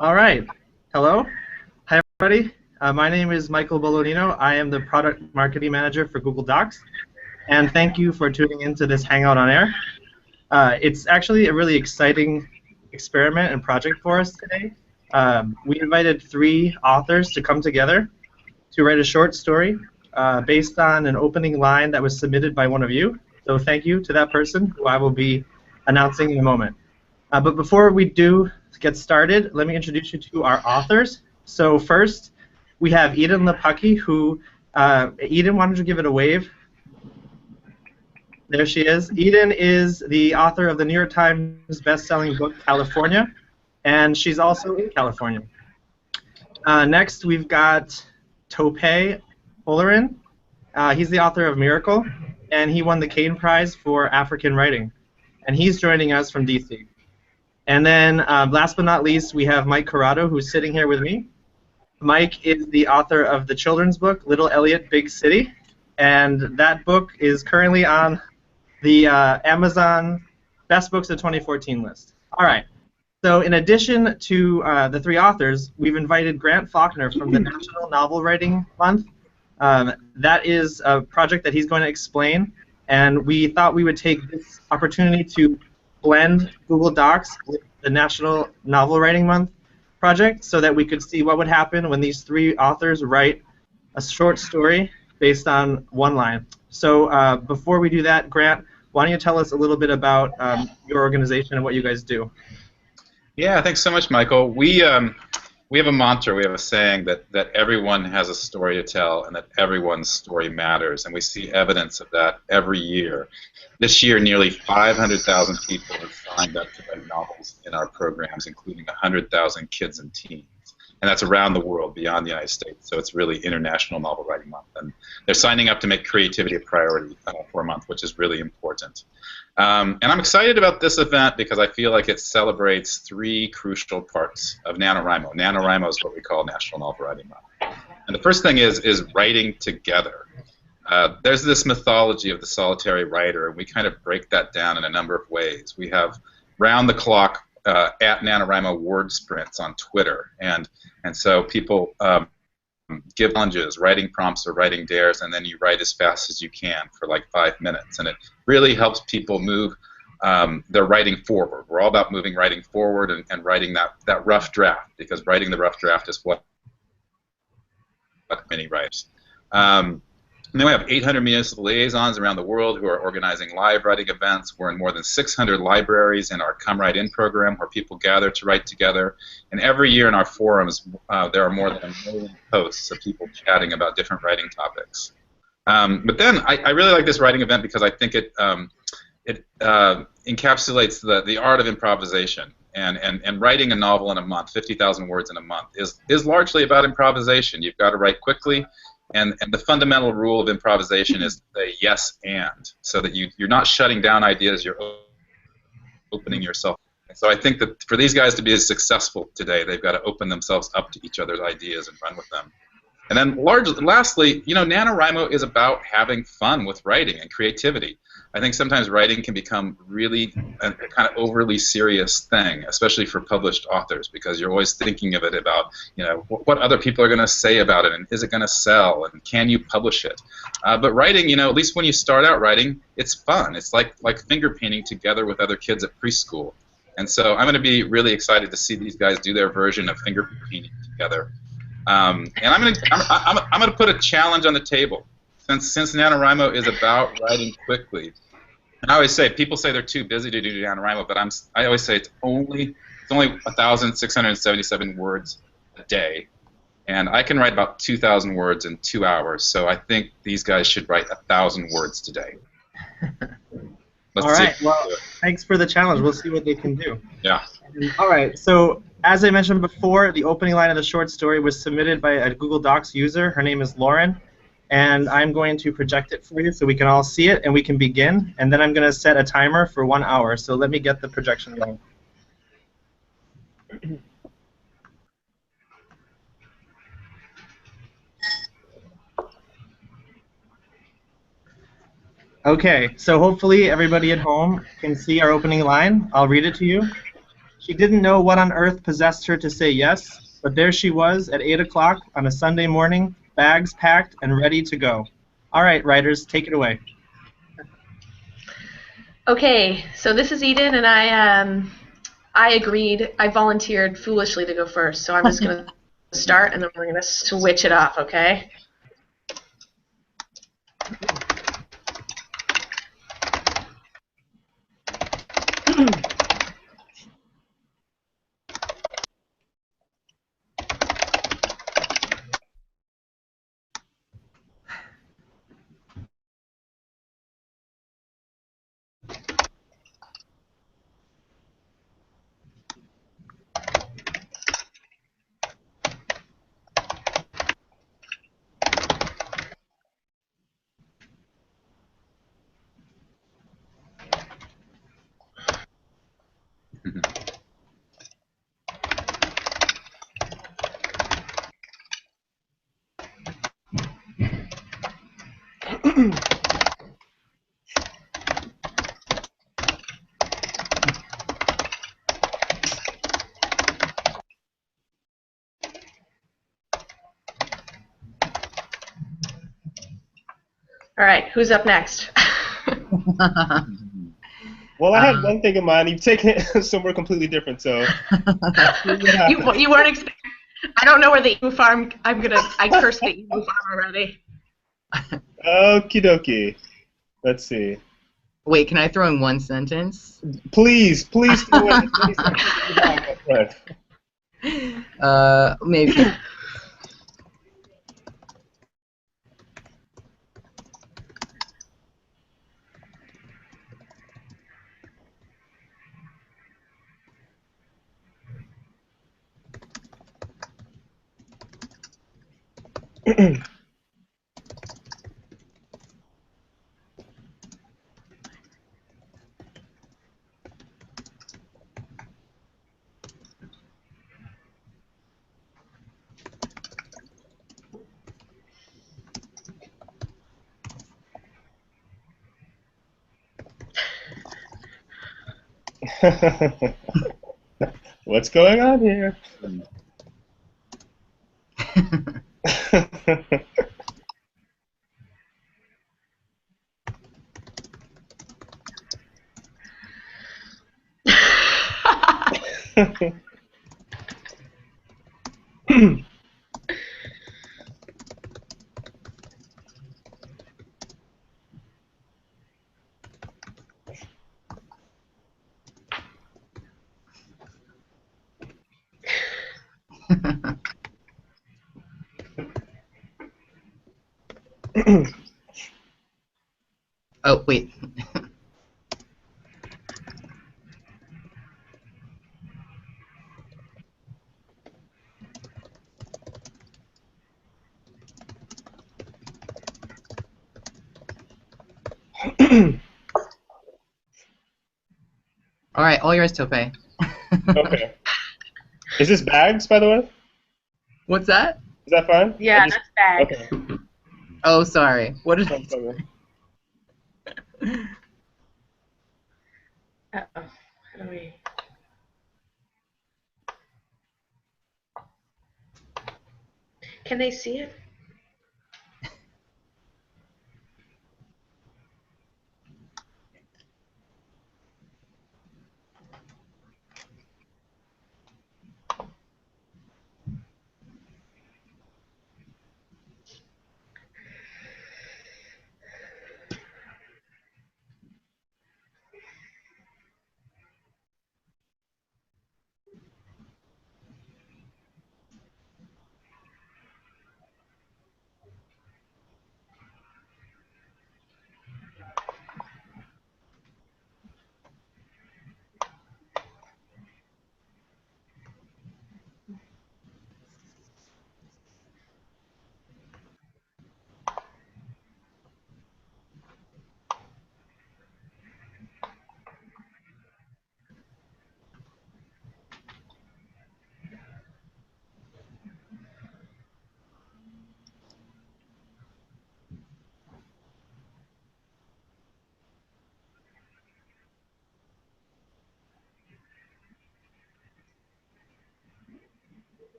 All right. Hello. Hi, everybody. My name is Michael Bolonino. I am the Product Marketing Manager for Google Docs. And thank you for tuning into this Hangout on Air. It's actually a really exciting experiment and project for us today. We invited 3 authors to come together to write a short story based on an opening line that was submitted by one of you. So thank you to that person, who I will be announcing in a moment. But before we do get started, let me introduce you to our authors. So first, we have Eden Lepucky, who, Eden, why don't you give it a wave? There she is. Eden is the author of the New York Times best-selling book, California, and she's also in California. Next, we've got Tope Olerin. He's the author of Miracle, and he won the Caine Prize for African Writing, and he's joining us from DC. And then, last but not least, we have Mike Corrado, who's sitting here with me. Mike is the author of the children's book, Little Elliot, Big City, and that book is currently on the Amazon Best Books of 2014 list. All right. So in addition to the 3 authors, we've invited Grant Faulkner from the National Novel Writing Month. That is a project that he's going to explain, and we thought we would take this opportunity to blend Google Docs with the National Novel Writing Month project so that we could see what would happen when these 3 authors write a short story based on one line. So before we do that, Grant, why don't you tell us a little bit about your organization and what you guys do? Yeah, thanks so much, Michael. We have a mantra, we have a saying that everyone has a story to tell and that everyone's story matters, and we see evidence of that every year. This year, nearly 500,000 people have signed up to write novels in our programs, including 100,000 kids and teens. And that's around the world, beyond the United States. So it's really International Novel Writing Month. And they're signing up to make creativity a priority for a month, which is really important. And I'm excited about this event because I feel like it celebrates 3 crucial parts of NaNoWriMo. NaNoWriMo is what we call National Novel Writing Month. And the first thing is writing together. There's this mythology of the solitary writer, and we kind of break that down in a number of ways. We have round-the-clock at NaNoWriMo word sprints on Twitter, and so people give challenges, writing prompts or writing dares, and then you write as fast as you can for like 5 minutes, and it really helps people move their writing forward. We're all about moving writing forward and writing that rough draft, because writing the rough draft is what many writers. And then we have 800 municipal liaisons around the world who are organizing live writing events. We're in more than 600 libraries in our Come Write In program where people gather to write together. And every year in our forums, there are more than 1 million posts of people chatting about different writing topics. But then I really like this writing event because I think it encapsulates the art of improvisation. And writing a novel in a month, 50,000 words in a month, is largely about improvisation. You've got to write quickly. And the fundamental rule of improvisation is to say yes and, so that you're not shutting down ideas, you're opening yourself. And so I think that for these guys to be as successful today, they've got to open themselves up to each other's ideas and run with them. And then lastly, NaNoWriMo is about having fun with writing and creativity. I think sometimes writing can become really a kind of overly serious thing, especially for published authors, because you're always thinking of it about, what other people are going to say about it, and is it going to sell, and can you publish it? But writing, at least when you start out writing, it's fun. It's like finger painting together with other kids at preschool. And so I'm going to be really excited to see these guys do their version of finger painting together. And I'm going to put a challenge on the table. Since NaNoWriMo is about writing quickly, and I always say, people say they're too busy to do NaNoWriMo, but I always say it's only 1,677 words a day, and I can write about 2,000 words in 2 hours. So I think these guys should write 1,000 words today. All right. Well, thanks for the challenge. We'll see what they can do. Yeah. All right. So as I mentioned before, the opening line of the short story was submitted by a Google Docs user. Her name is Lauren. And I'm going to project it for you so we can all see it and we can begin. And then I'm going to set a timer for 1 hour. So let me get the projection going. Okay, so hopefully everybody at home can see our opening line. I'll read it to you. She didn't know what on earth possessed her to say yes, but there she was at 8 o'clock on a Sunday morning, bags packed and ready to go. All right, writers, take it away. Okay, so this is Eden, and I agreed. I volunteered foolishly to go first, so I'm just going to start, and then we're going to switch it off, okay? All right, who's up next? Well, I had one thing in mind. You've taken it somewhere completely different, so. you weren't expecting. I don't know where the emu farm. I cursed the emu farm already. Okie dokie. Let's see. Wait, can I throw in one sentence? Please throw in as many sentences as you have, my friend. Maybe. What's going on here? Oh, wait. All right, all yours, Tope. Okay. Is this bags, by the way? What's that? Is that fine? Yeah, that's bags. Okay. Oh, sorry. What did I No do? problem. Uh-oh. How do we... Can they see it?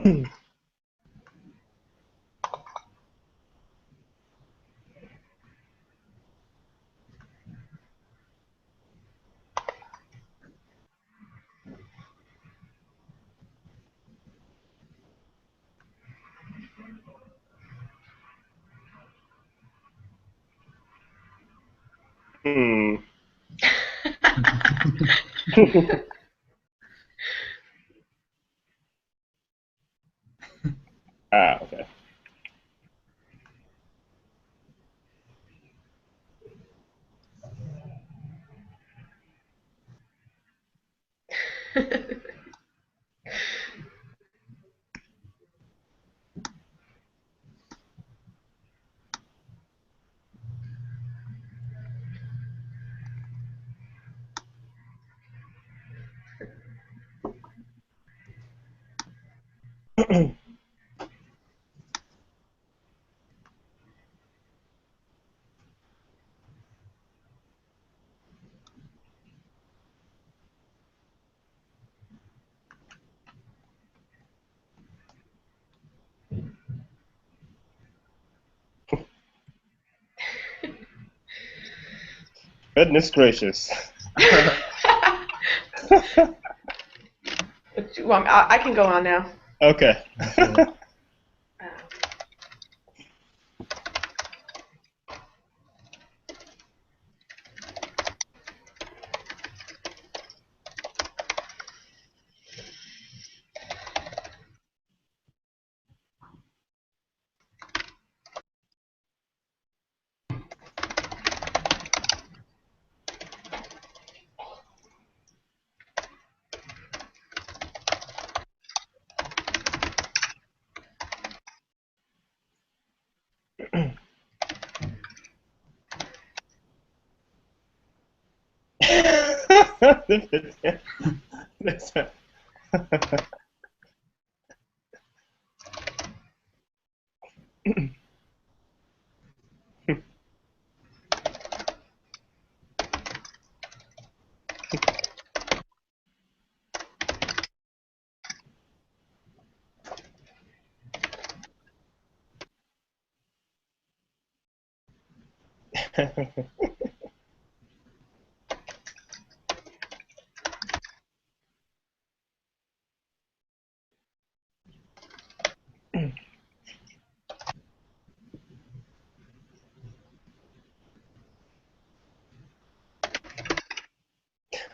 Hmm. Ah, okay. Goodness gracious. Well, I can go on now. Okay.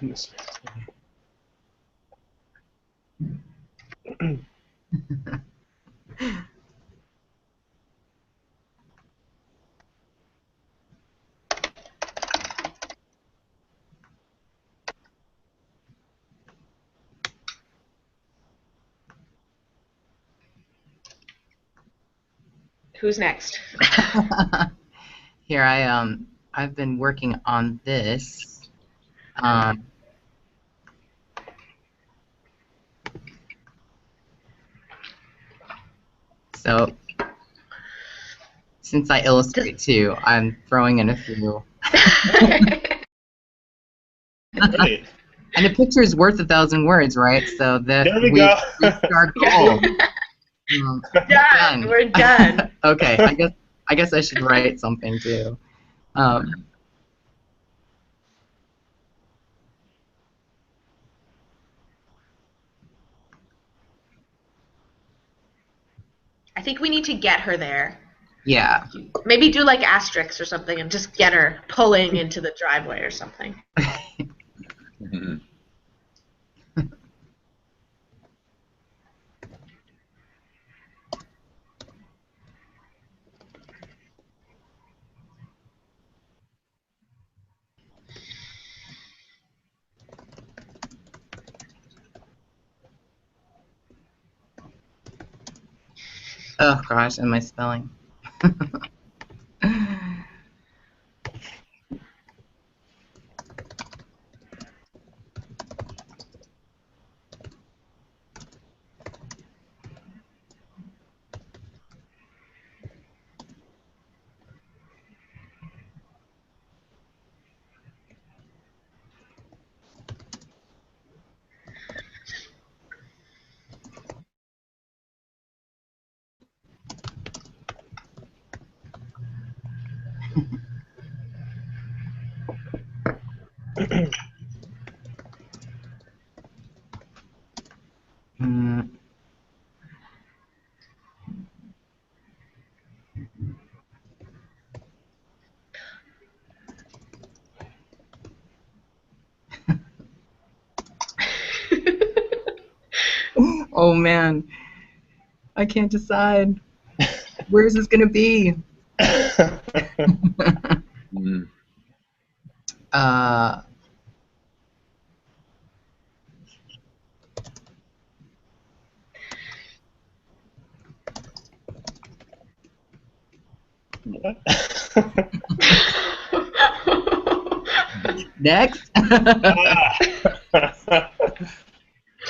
Goodness. Who's next? Here I've been working on this. So since I illustrate too, I'm throwing in a few. Great. And a picture is worth 1,000 words, right? So There that we go. reached our goal. Done. We're done. Okay, I guess I should write something too. I think we need to get her there. Yeah. Maybe do like asterisks or something and just get her pulling into the driveway or something. Mhm. Oh gosh, and my spelling. Mm. Oh man, I can't decide. Where is this gonna be? Mm. uh, next.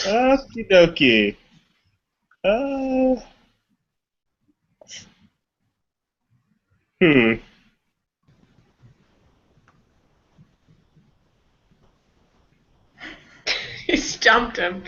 Okie dokie. Hmm. He stumped him.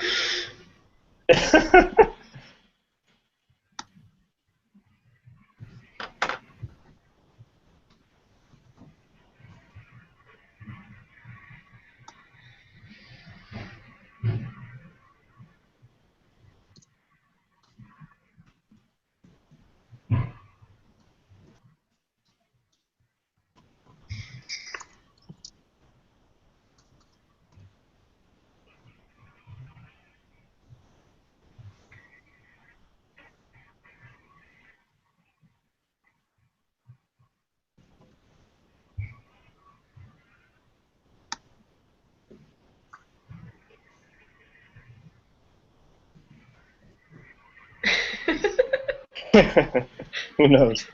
Who knows?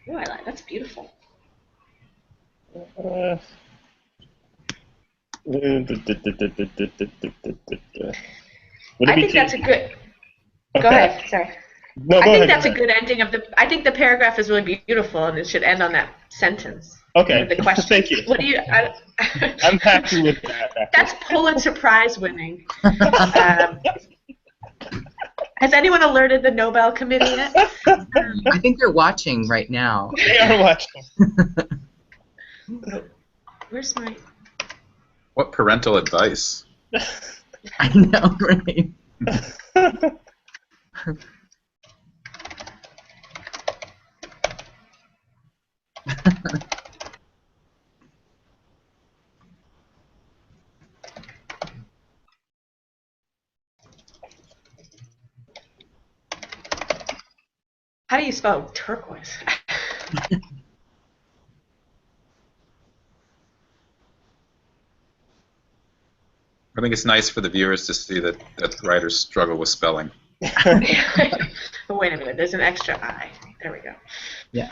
Ooh, I like that's beautiful. Would I it be think that's a good. Go Okay. ahead. Sorry. No, I go think ahead. that's Go a ahead. good ending of the. I think the paragraph is really beautiful, and it should end on that sentence. Okay. With the question. Thank you. What do you? I'm happy with that. That's Pulitzer Prize winning. Has anyone alerted the Nobel Committee yet? I think they're watching right now. They are watching. Where's my? What parental advice? I know, right? How do you spell turquoise? I think it's nice for the viewers to see that writers struggle with spelling. Oh, wait a minute. There's an extra I. There we go. Yeah.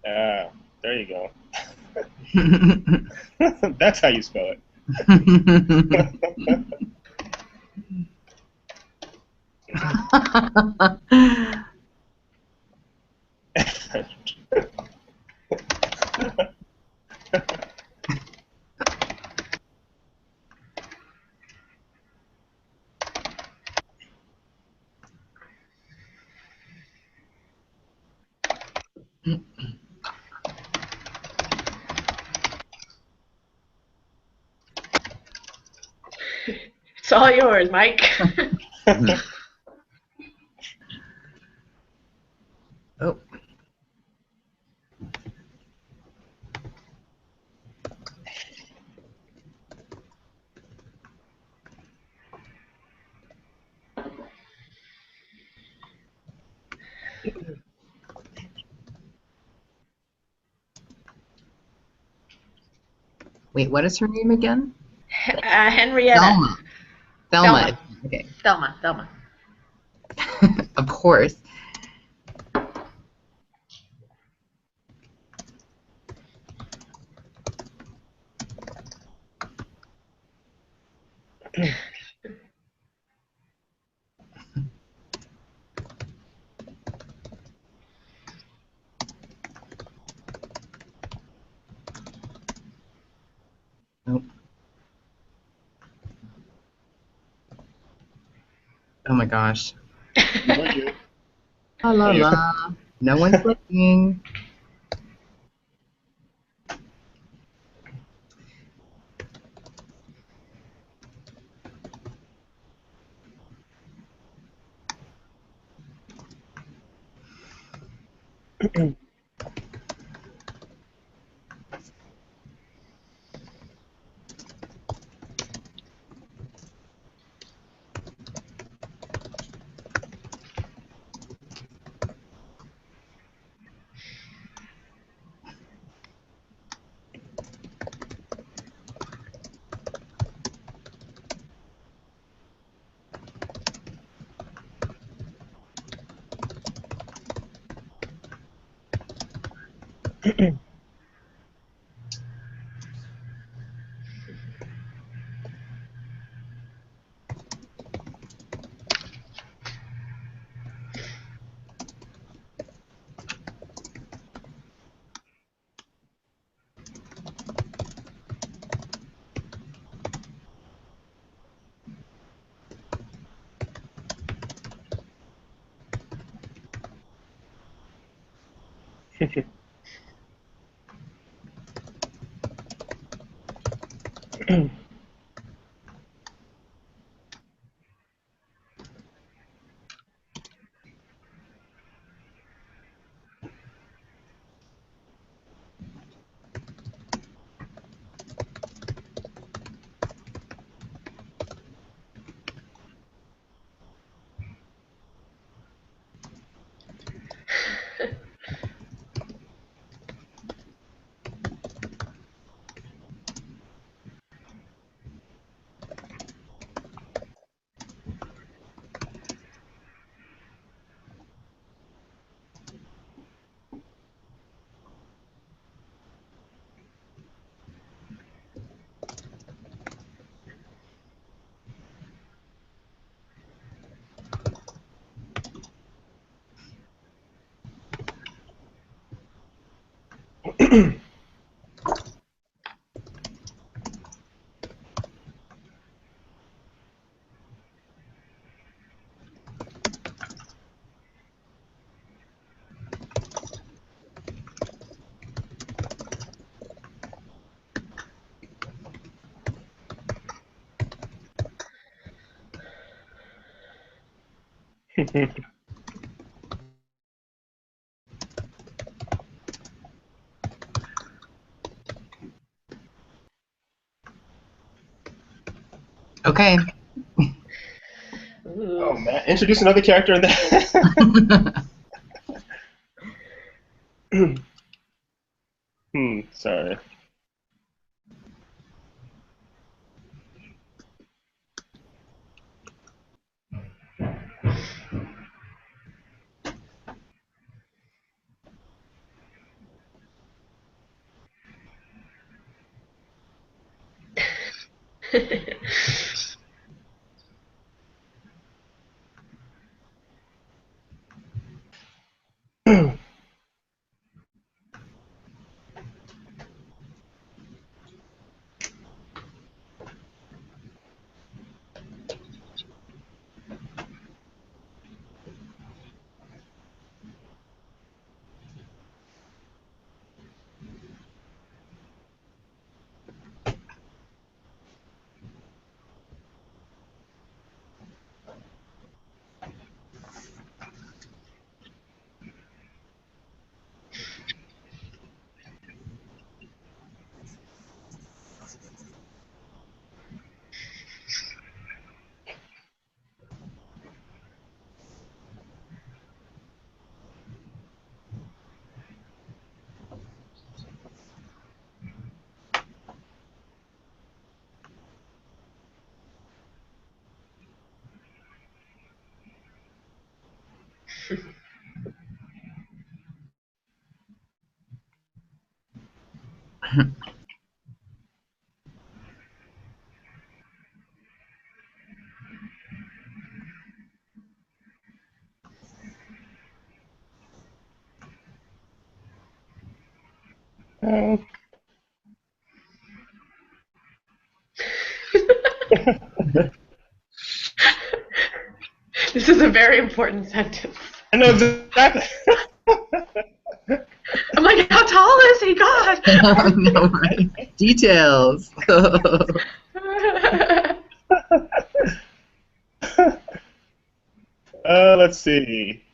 Ah, there you go. That's how you spell it. It's all yours, Mike. Oh. Wait, what is her name again? Henrietta. Thelma. Thelma. Okay. Thelma. Of course. Nope. Oh my gosh. La la la. No one's looking. Okay. Oh man, introduce another character in that. Sorry. Uh, This is a very important sentence. I know exactly. I'm like, how tall is he? God. I know, right? Details. Let's see.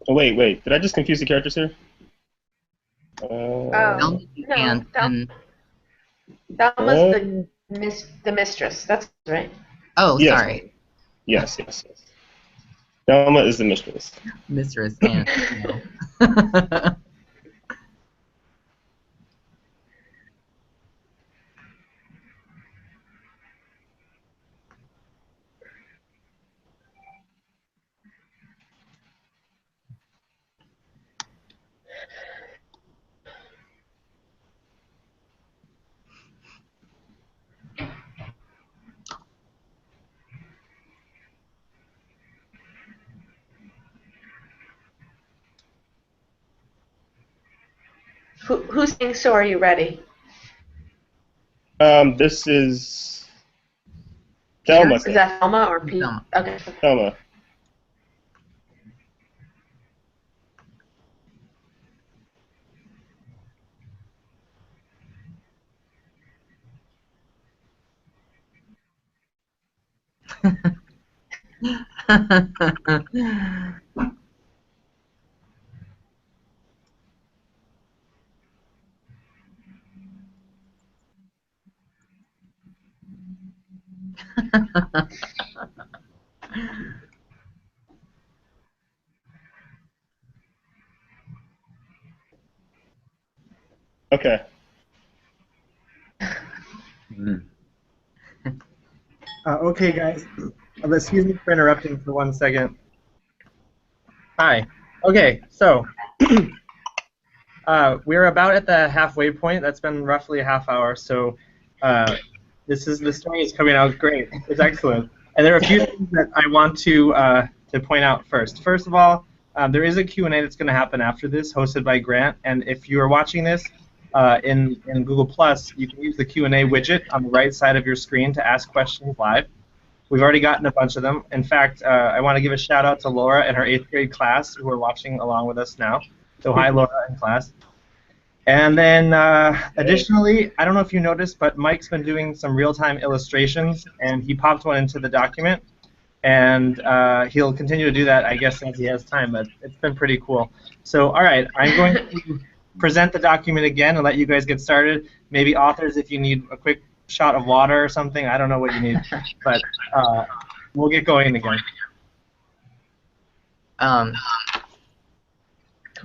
Oh, wait. Did I just confuse the characters here? Oh. And Thelma's the mistress. That's right. oh, Yes. sorry, Yes. Thelma is the mistress. Mistress and no. Who's saying so? Are you ready? This is Thelma. Is that Thelma or Pete? Thelma. Okay. Thelma. Okay. Okay, guys. Excuse me for interrupting for 1 second. Hi. Okay, so we're about at the halfway point. That's been roughly a half hour. So the story is coming out great. It's excellent. And there are a few things that I want to point out first. First of all, there is a Q&A that's going to happen after this, hosted by Grant. And if you are watching this in Google+, you can use the Q&A widget on the right side of your screen to ask questions live. We've already gotten a bunch of them. In fact, I want to give a shout out to Laura and her 8th grade class who are watching along with us now. So hi, Laura and class. And then additionally, I don't know if you noticed, but Mike's been doing some real-time illustrations, and he popped one into the document. And he'll continue to do that, I guess, as he has time, but it's been pretty cool. So, all right, I'm going to present the document again and let you guys get started. Maybe authors, if you need a quick shot of water or something, I don't know what you need, but we'll get going again.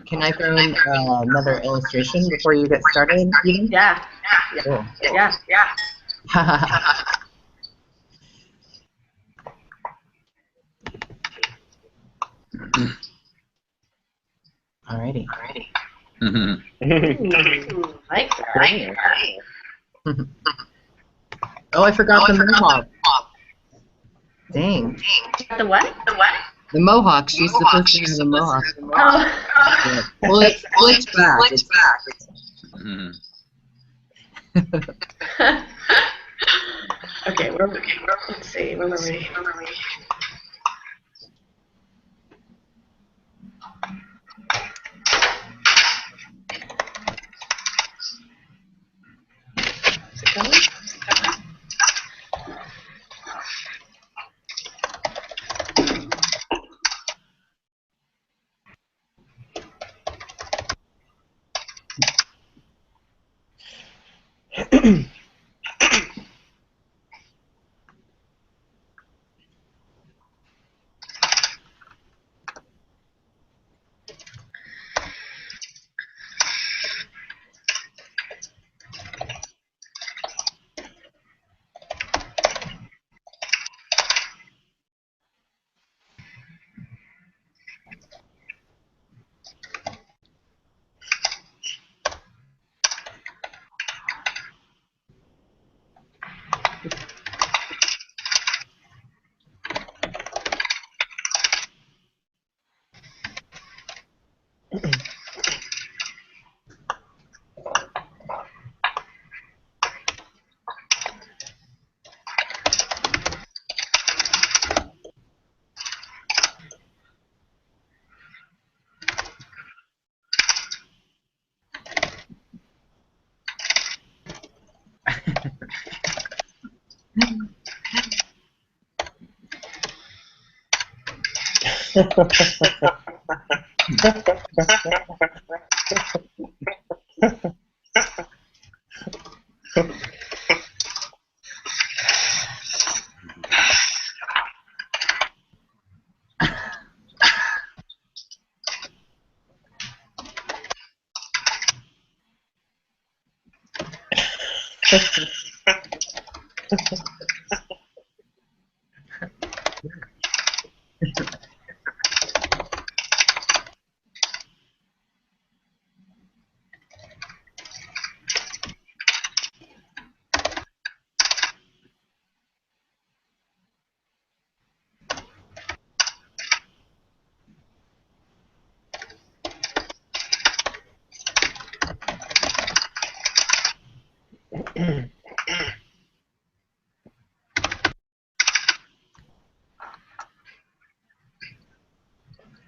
Can I throw in another illustration before you get started, Eden? Yeah. Cool. Yeah. Alrighty. Mike. Oh, I forgot the mohawk. Dang. The what? The mohawk. She's supposed to have a mohawk. Oh. Yeah. Well, it's back. It's back. Okay, let's see, where were we? Is it going?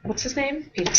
What's his name? Peter.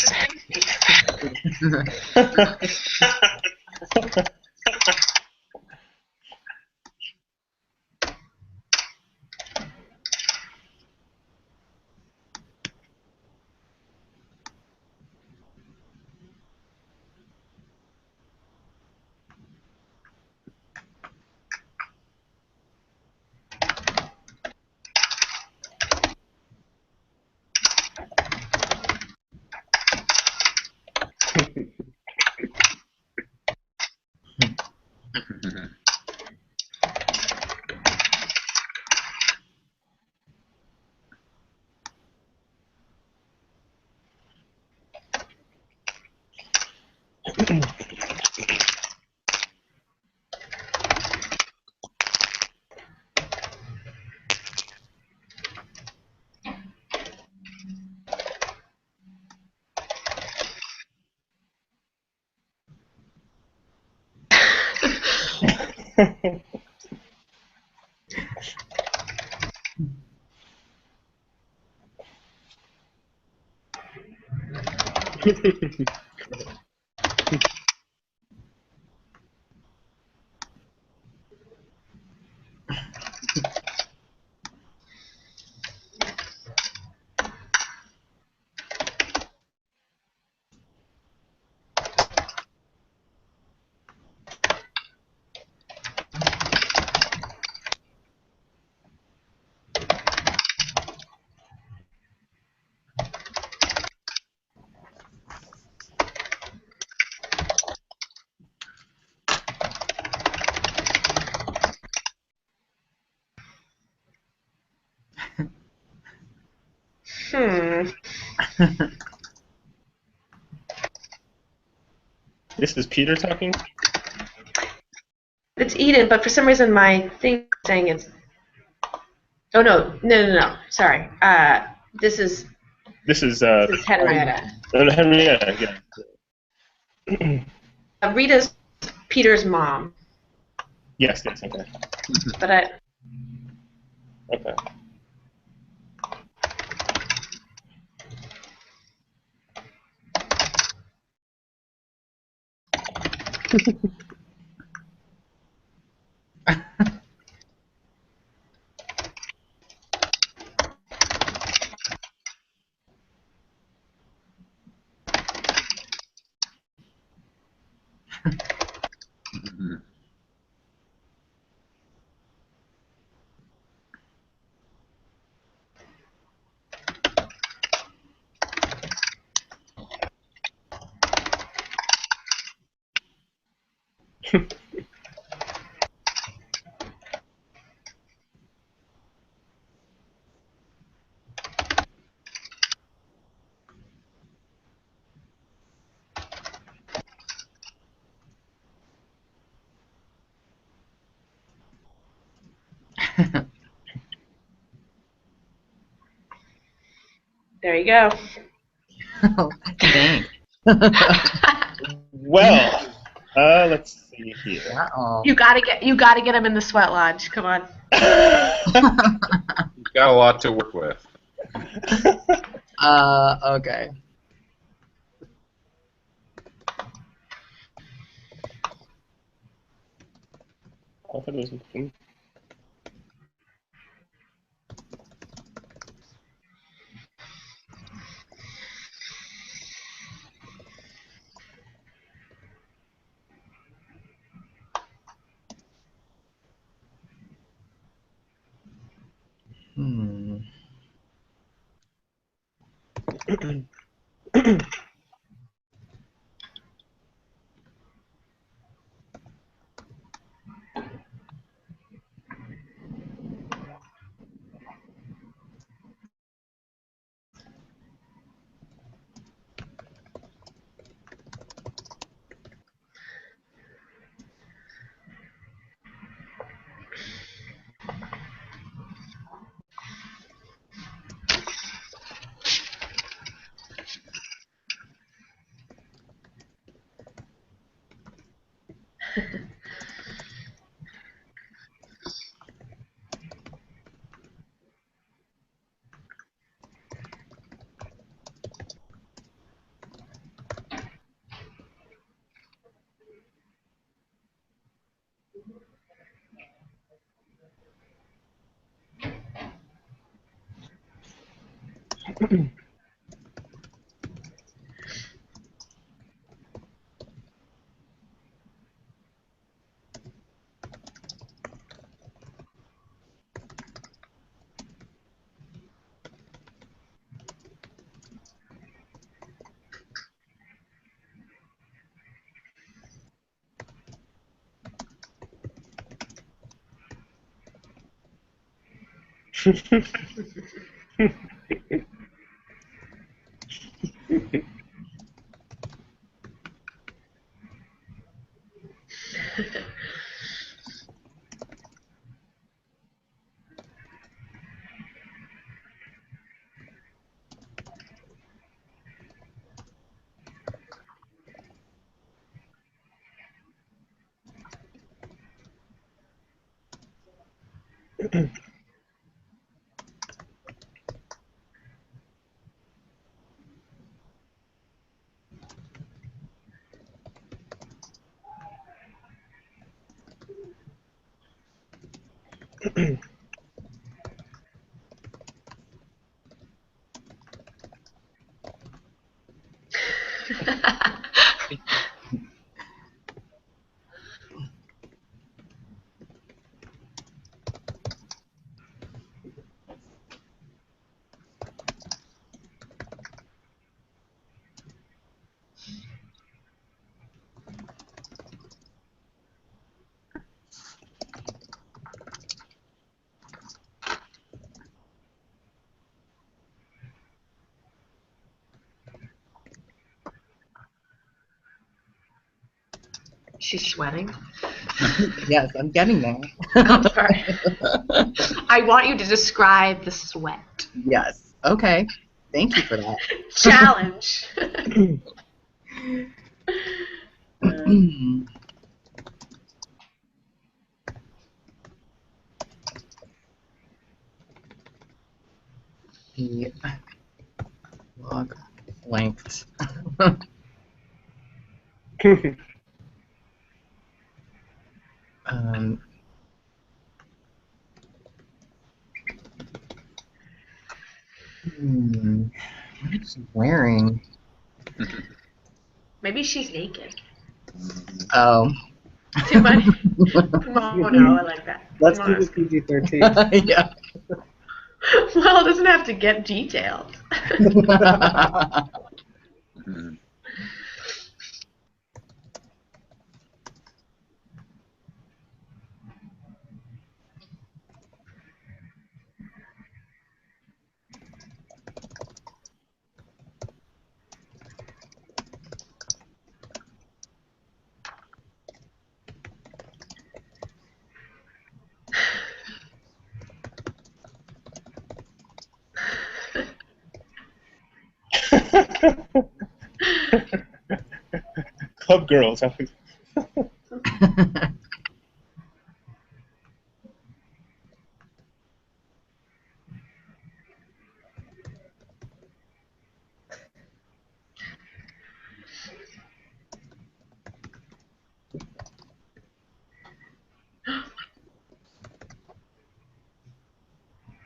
This is Peter talking? It's Eden, but for some reason my thing is saying it's. Oh no! Sorry. This is Henrietta. Henrietta, yeah. Rita's Peter's mom. Yes, okay. But I. Okay. There you go. Oh, thanks. Well, let's see here. Uh-oh. You gotta get him in the sweat lodge. Come on. You've got a lot to work with. Okay. I thought it was looking. She's sweating. Yes, I'm getting there. I'm sorry. I want you to describe the sweat. Yes. Okay. Thank you for that. Challenge. The log length. um, what is she wearing? Maybe she's naked. Oh. Too much. Oh no, I like that. Let's Come keep on. it PG-13. Yeah. Well, it doesn't have to get detailed. Mhm. Club girls.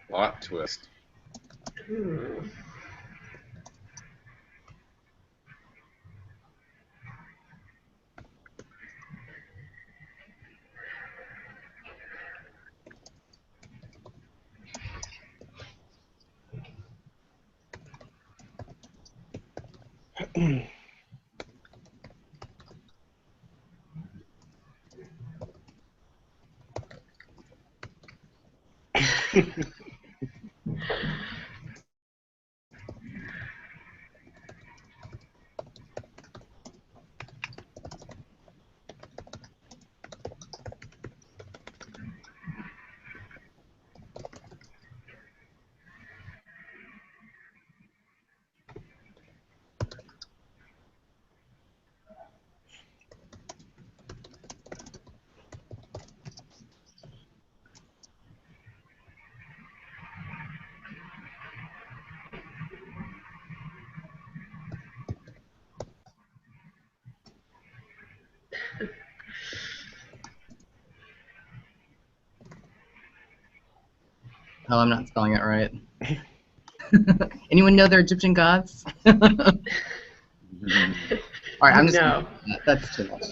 Plot twist. Hmm. Oh, I'm not spelling it right. Anyone know their Egyptian gods? All right, I'm just No. that's too much.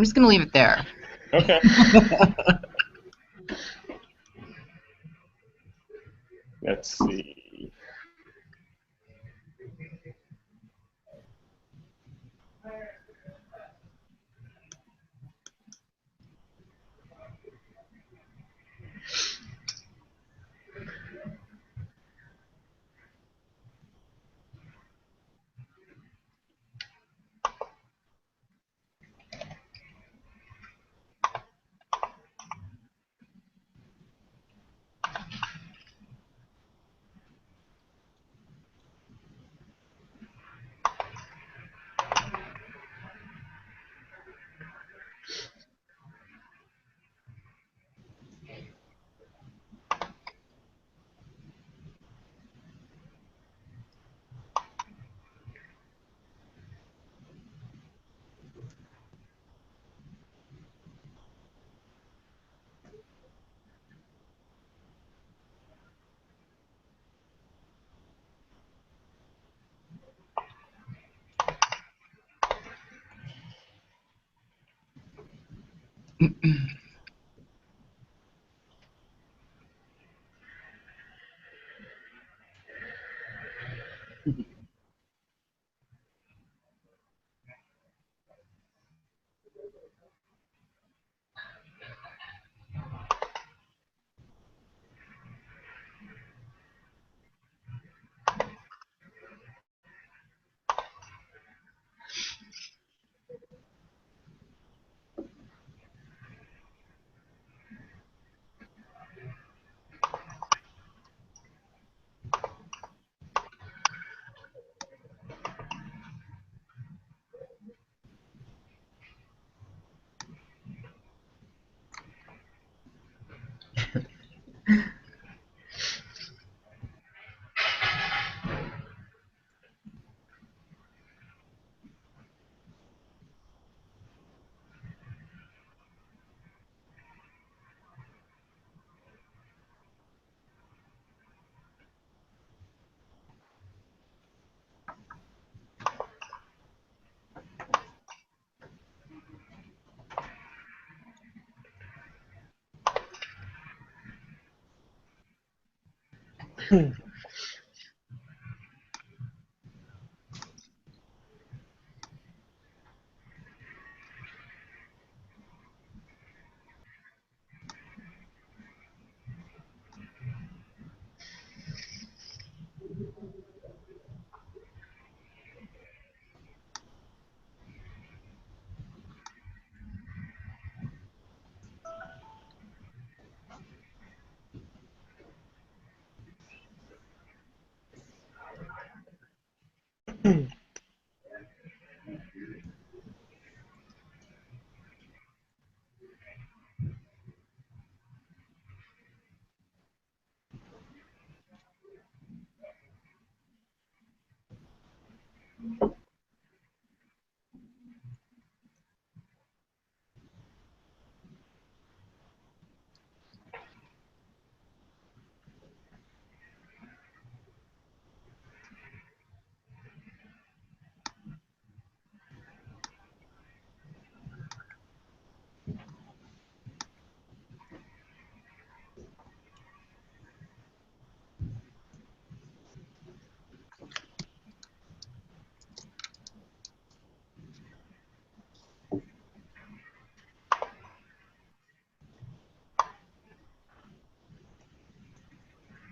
I'm just gonna leave it there. Okay. Let's see.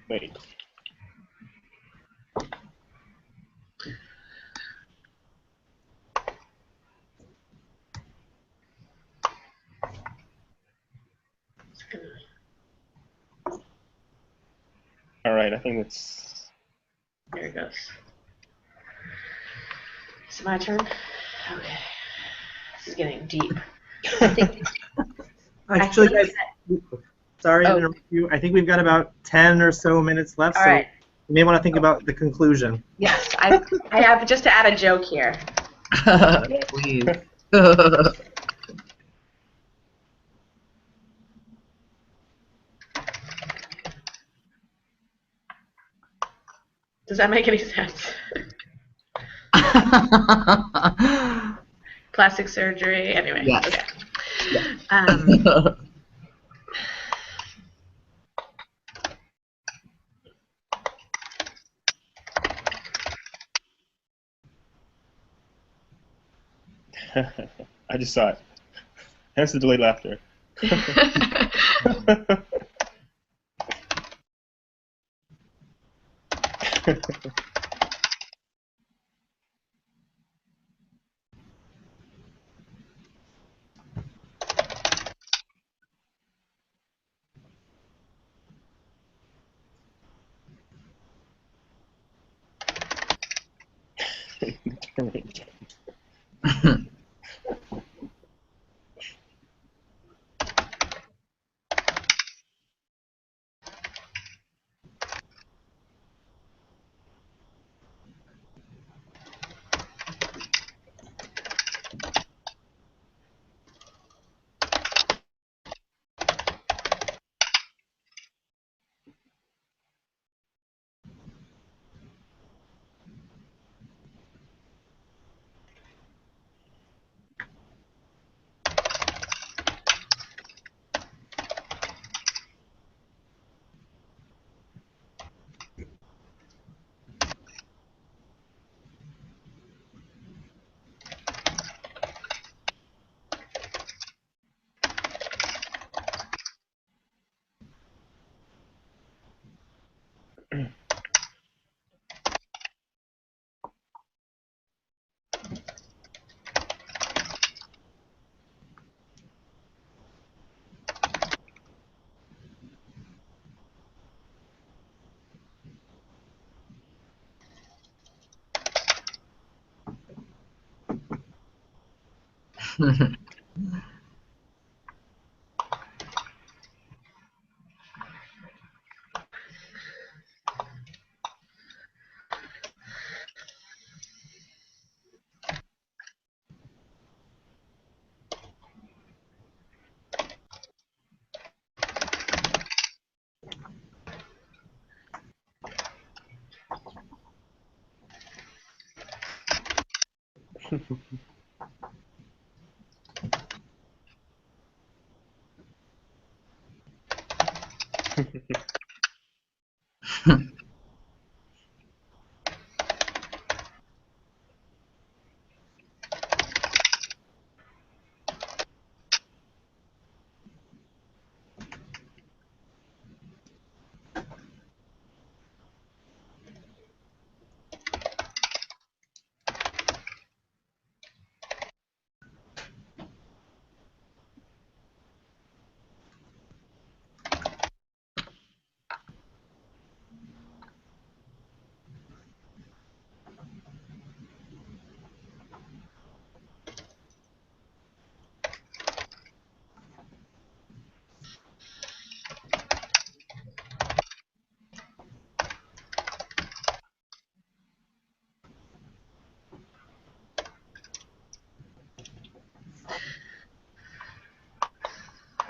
Wait. All right, I think it's. There it goes. Is it my turn? Okay. This is getting deep. I think. Actually, guys, sorry to Oh. interrupt you. I think we've got about 10 or so minutes left, All so right. you may want to think about the conclusion. Yes, I have just to add a joke here. Please. Does that make any sense? Plastic surgery. Anyway. Yes. Okay. I just saw it. Hence the delayed laughter.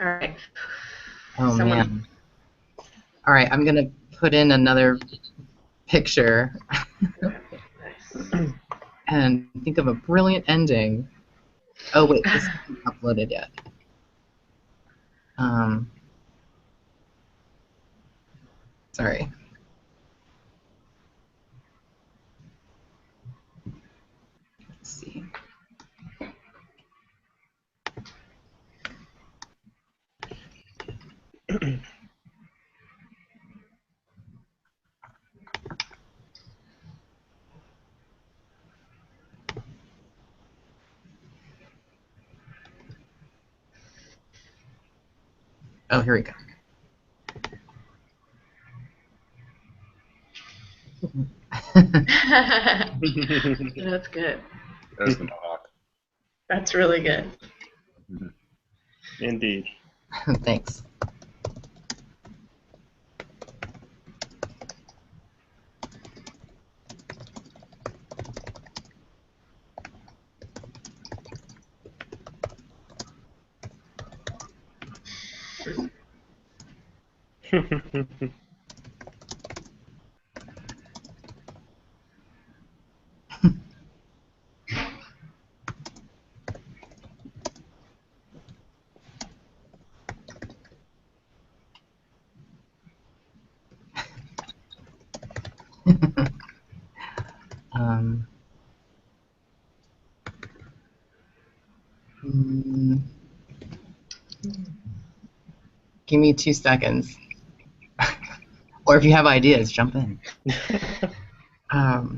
All right. Oh Someone- man. All right, I'm gonna put in another picture and think of a brilliant ending. Oh wait, this isn't uploaded yet. Sorry. Let's see. Oh, here we go. That's good. There's the mohawk. That's really good. Indeed. Thanks. um, mm, give me 2 seconds. Or if you have ideas, jump in. I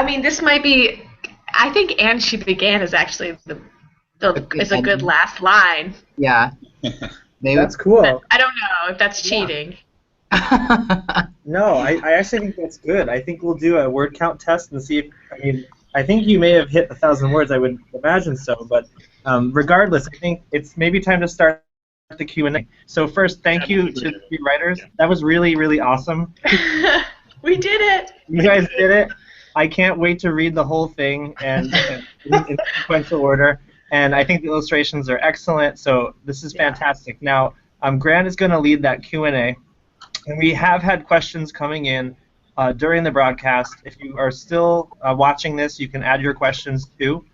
mean, this might be. I think "and she began" is actually is a good last line. Yeah. Maybe. That's cool. But I don't know if that's cheating. No, I actually think that's good. I think we'll do a word count test and see if, I mean, I think you may have hit 1,000 words, I would imagine so, but regardless, I think it's maybe time to start the Q&A. So first, thank you to the 3 writers. That was really, really awesome. We did it! You guys did it. I can't wait to read the whole thing and in sequential order. And I think the illustrations are excellent, so this is fantastic. Now, Grant is going to lead that Q&A. And we have had questions coming in during the broadcast. If you are still watching this, you can add your questions too.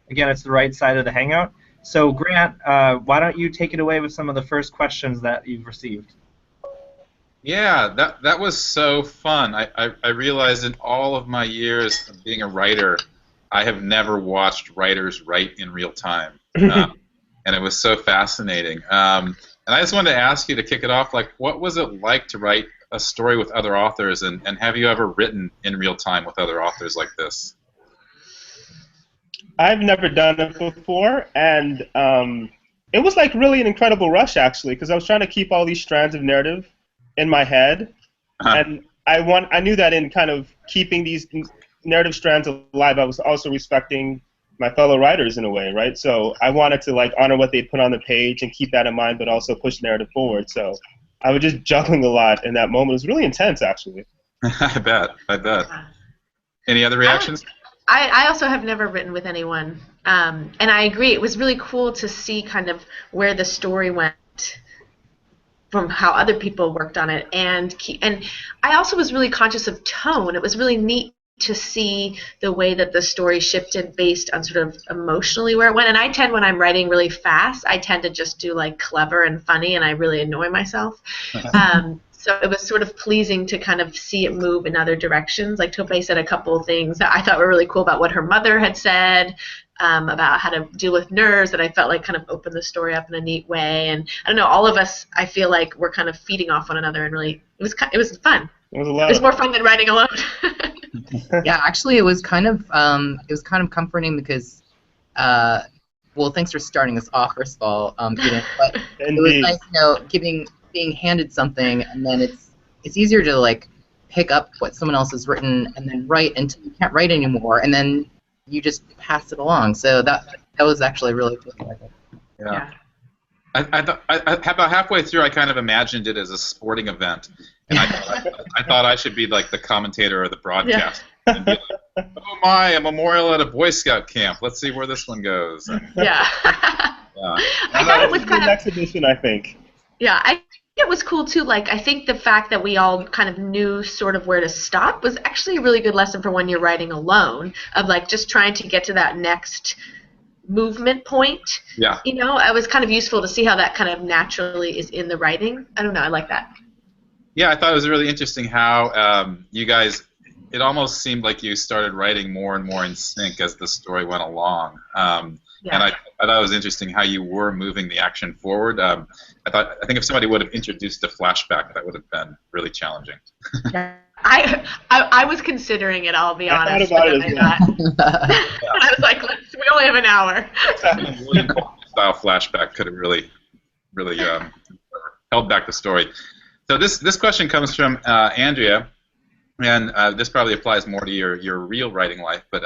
Again, it's the right side of the Hangout. So Grant, why don't you take it away with some of the first questions that you've received? Yeah, that was so fun. I realized in all of my years of being a writer, I have never watched writers write in real time. And it was so fascinating. And I just wanted to ask you to kick it off, like, what was it like to write a story with other authors, and have you ever written in real time with other authors like this? I've never done it before, and it was like really an incredible rush, actually, because I was trying to keep all these strands of narrative in my head, and I knew that in kind of keeping these narrative strands alive, I was also respecting my fellow writers in a way, right? So I wanted to like honor what they put on the page and keep that in mind, but also push narrative forward. So I was just juggling a lot in that moment. It was really intense, actually. I bet. Any other reactions? I also have never written with anyone, and I agree. It was really cool to see kind of where the story went from how other people worked on it, and I also was really conscious of tone. It was really neat to see the way that the story shifted based on sort of emotionally where it went. And I tend, when I'm writing really fast, I tend to just do like clever and funny, and I really annoy myself. So it was sort of pleasing to kind of see it move in other directions. Like Tope said a couple of things that I thought were really cool about what her mother had said, about how to deal with nerves, that I felt like kind of opened the story up in a neat way. And I don't know, all of us, I feel like we're kind of feeding off one another, and really, it was fun. It was a lot. It was more fun than writing alone. Yeah, actually, it was kind of comforting because, well, thanks for starting us off, first of all, Eden, but it was nice, being handed something, and then it's easier to like pick up what someone else has written and then write until you can't write anymore, and then you just pass it along. So that was actually really cool. Yeah. I thought about halfway through, I kind of imagined it as a sporting event, and I thought I should be like the commentator or the broadcast. Yeah. And be like, oh my, a memorial at a Boy Scout camp. Let's see where this one goes. And, yeah. I thought it was kind of exhibition, I think. Yeah, I think it was cool too. Like, I think the fact that we all kind of knew sort of where to stop was actually a really good lesson for when you're writing alone, of like just trying to get to that next movement point. Yeah. You know, it was kind of useful to see how that kind of naturally is in the writing. I don't know, I like that. Yeah, I thought it was really interesting how you guys, it almost seemed like you started writing more and more in sync as the story went along. And I thought it was interesting how you were moving the action forward. I think if somebody would have introduced a flashback, that would have been really challenging. Yeah. I was considering it, I'll be honest. I was like, we only have an hour. William Faulkner style flashback could have really held back the story. So this question comes from Andrea, And this probably applies more to your real writing life, but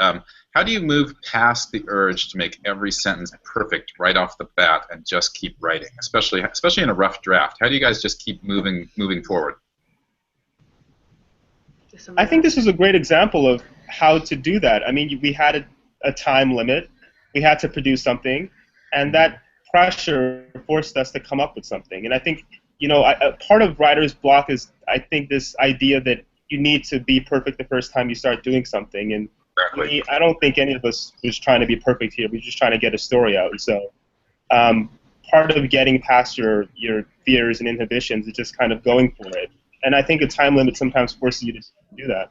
how do you move past the urge to make every sentence perfect right off the bat and just keep writing, especially in a rough draft? How do you guys just keep moving forward? I think this was a great example of how to do that. I mean, we had a time limit. We had to produce something, and that pressure forced us to come up with something. And I think, a part of writer's block is, I think, this idea that you need to be perfect the first time you start doing something. And Exactly. I don't think any of us was trying to be perfect here. We're just trying to get a story out. And so part of getting past your fears and inhibitions is just kind of going for it. And I think a time limit sometimes forces you to do that.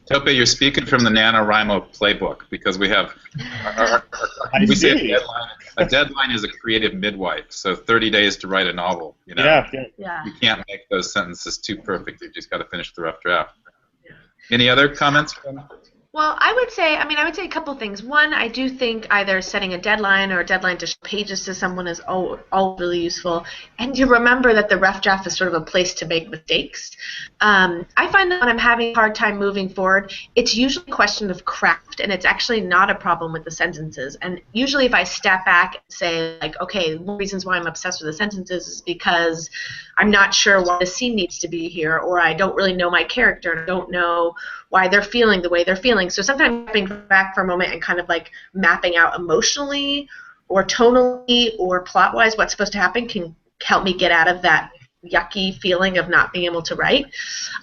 Tope, you're speaking from the NaNoWriMo playbook, because we have we say a deadline is a creative midwife, so 30 days to write a novel. Yeah. You can't make those sentences too perfect. You just got to finish the rough draft. Any other comments? Well, I would say a couple things. One, I do think either setting a deadline or a deadline to show pages to someone is all really useful. And to remember that the rough draft is sort of a place to make mistakes. I find that when I'm having a hard time moving forward, it's usually a question of craft, and it's actually not a problem with the sentences. And usually if I step back and say, like, okay, one of the reasons why I'm obsessed with the sentences is because I'm not sure why the scene needs to be here, or I don't really know my character, and I don't know why they're feeling the way they're feeling. So sometimes stepping back for a moment and kind of like mapping out emotionally or tonally or plot-wise what's supposed to happen can help me get out of that yucky feeling of not being able to write.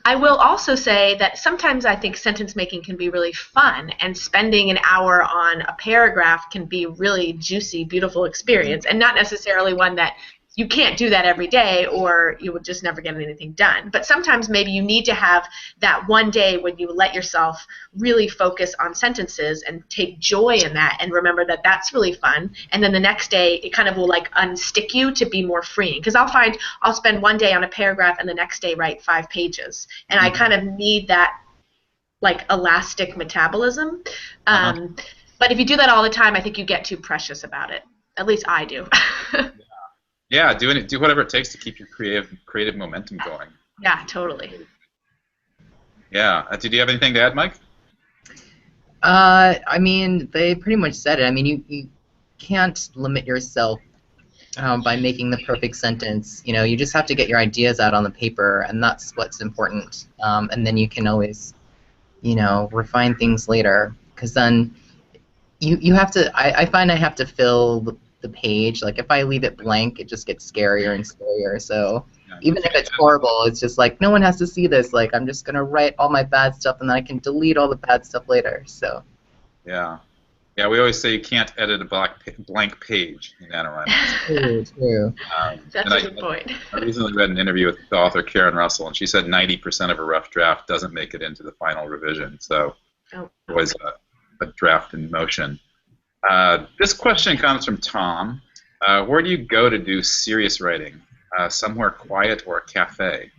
I will also say that sometimes I think sentence making can be really fun, and spending an hour on a paragraph can be really juicy, beautiful experience, and not necessarily one that you can't do that every day or you would just never get anything done. But sometimes maybe you need to have that one day when you let yourself really focus on sentences and take joy in that and remember that that's really fun. And then the next day it kind of will like unstick you to be more freeing. Because I'll spend one day on a paragraph and the next day write 5 pages. And I kind of need that like elastic metabolism. But if you do that all the time, I think you get too precious about it. At least I do. Yeah, do whatever it takes to keep your creative momentum going. Yeah, totally. Yeah. Did you have anything to add, Mike? I mean, they pretty much said it. I mean, you can't limit yourself by making the perfect sentence. You just have to get your ideas out on the paper, and that's what's important. And then you can always, refine things later. Because then you have to. I find I have to fill the page. Like if I leave it blank, it just gets scarier and scarier. So even if it's horrible, it's just like no one has to see this. Like I'm just gonna write all my bad stuff, and then I can delete all the bad stuff later. So yeah, we always say you can't edit a blank page in NaNoWriMo. True. That's a good point. I recently read an interview with the author Karen Russell, and she said 90% of a rough draft doesn't make it into the final revision. So always a draft in motion. This question comes from Tom. Where do you go to do serious writing? Somewhere quiet or a cafe?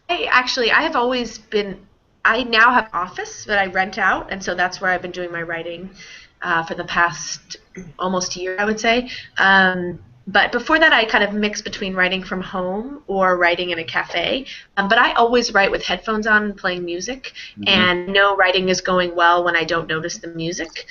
I have always been. I now have an office that I rent out, and so that's where I've been doing my writing for the past almost year, I would say. But before that, I kind of mixed between writing from home or writing in a cafe. But I always write with headphones on and playing music, and know writing is going well when I don't notice the music.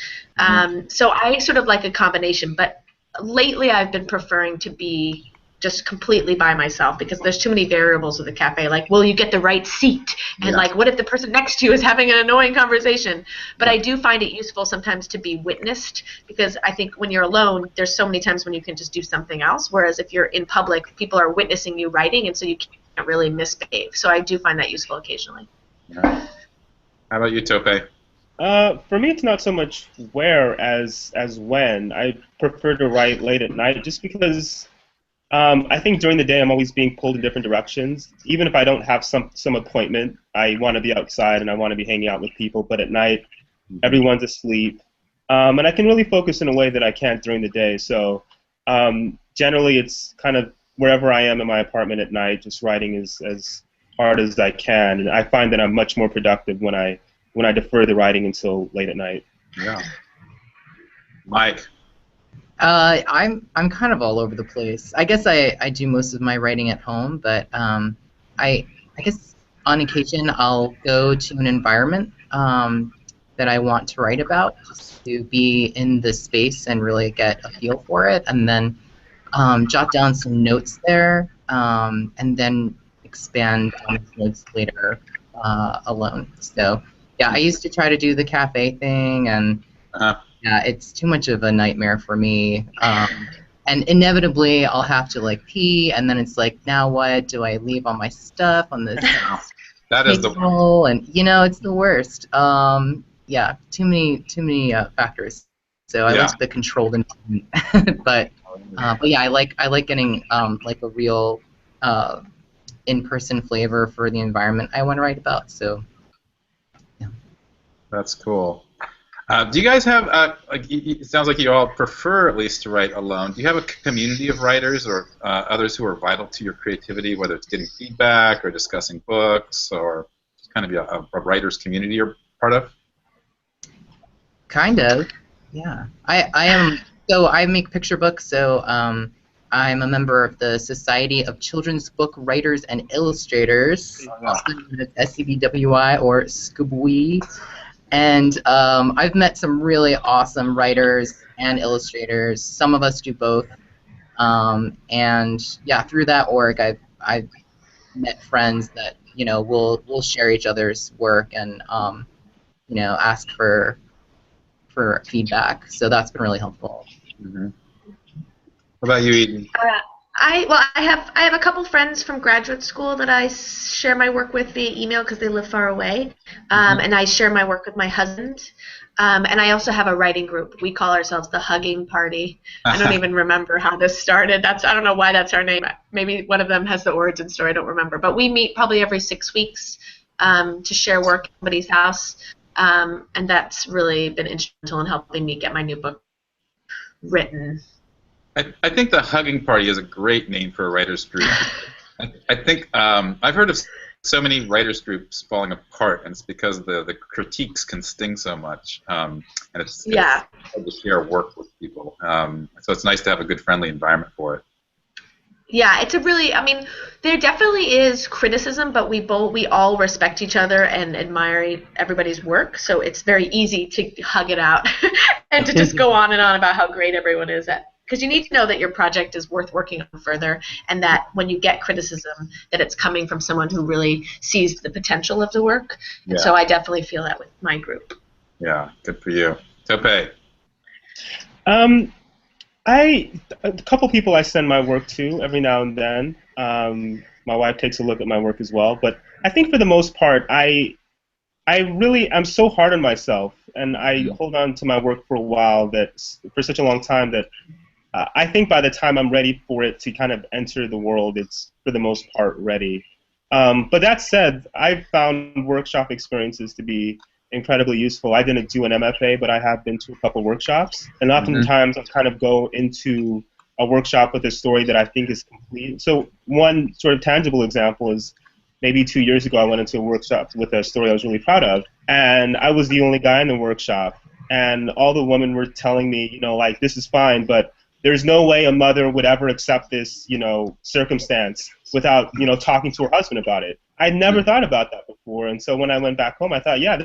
So I sort of like a combination. But lately, I've been preferring to be just completely by myself because there's too many variables with a cafe. Like, will you get the right seat? And like, what if the person next to you is having an annoying conversation? But I do find it useful sometimes to be witnessed because I think when you're alone, there's so many times when you can just do something else. Whereas if you're in public, people are witnessing you writing, and so you can't really misbehave. So I do find that useful occasionally. How about you, Tope? For me, it's not so much where as when. I prefer to write late at night just because I think during the day I'm always being pulled in different directions. Even if I don't have some appointment, I want to be outside and I want to be hanging out with people. But at night, everyone's asleep. And I can really focus in a way that I can't during the day. So generally it's kind of wherever I am in my apartment at night, just writing as hard as I can. And I find that I'm much more productive when I defer the writing until late at night. Yeah. Mike? I'm kind of all over the place. I guess I do most of my writing at home, but I guess on occasion I'll go to an environment that I want to write about, just to be in the space and really get a feel for it, and then jot down some notes there, and then expand on those notes later alone. So yeah, I used to try to do the cafe thing, and yeah, it's too much of a nightmare for me. And inevitably, I'll have to like pee, and then it's like, now what? Do I leave all my stuff on this That is the table? And it's the worst. Yeah, too many factors. So I like the controlled environment, but yeah, I like getting like a real in-person flavor for the environment I want to write about. So yeah. That's cool. Do you guys have, it sounds like you all prefer at least to write alone. Do you have a community of writers or others who are vital to your creativity, whether it's getting feedback or discussing books or just kind of a writer's community you're part of? Kind of, yeah. I am, so I make picture books, so I'm a member of the Society of Children's Book Writers and Illustrators, also known as SCBWI or SCBWI. And I've met some really awesome writers and illustrators. Some of us do both. And yeah, through that org, I've met friends that we'll share each other's work and ask for feedback. So that's been really helpful. Mm-hmm. What about you, Eden? I have a couple friends from graduate school that I share my work with via email because they live far away, and I share my work with my husband. And I also have a writing group. We call ourselves the Hugging Party. I don't even remember how this started. I don't know why that's our name. Maybe one of them has the origin story. I don't remember. But we meet probably every 6 weeks to share work at somebody's house, and that's really been instrumental in helping me get my new book written. I think the Hugging Party is a great name for a writers group. I think I've heard of so many writers groups falling apart, and it's because the critiques can sting so much, and it's hard to share work with people. So it's nice to have a good, friendly environment for it. Yeah, it's a really, there definitely is criticism, but we all respect each other and admire everybody's work, so it's very easy to hug it out and to just go on and on about how great everyone is at. Because you need to know that your project is worth working on further, and that when you get criticism, that it's coming from someone who really sees the potential of the work. And so I definitely feel that with my group. Yeah, good for you. Tope. A couple people I send my work to every now and then. My wife takes a look at my work as well, but I think for the most part, I'm so hard on myself, and I hold on to my work for a while, for such a long time that I think by the time I'm ready for it to kind of enter the world, it's for the most part ready. But that said, I've found workshop experiences to be incredibly useful. I didn't do an MFA, but I have been to a couple workshops, and oftentimes I'll kind of go into a workshop with a story that I think is complete. So one sort of tangible example is maybe 2 years ago I went into a workshop with a story I was really proud of, and I was the only guy in the workshop, and all the women were telling me, like, this is fine, but there's no way a mother would ever accept this, circumstance without, talking to her husband about it. I'd never thought about that before, and so when I went back home, I thought, yeah,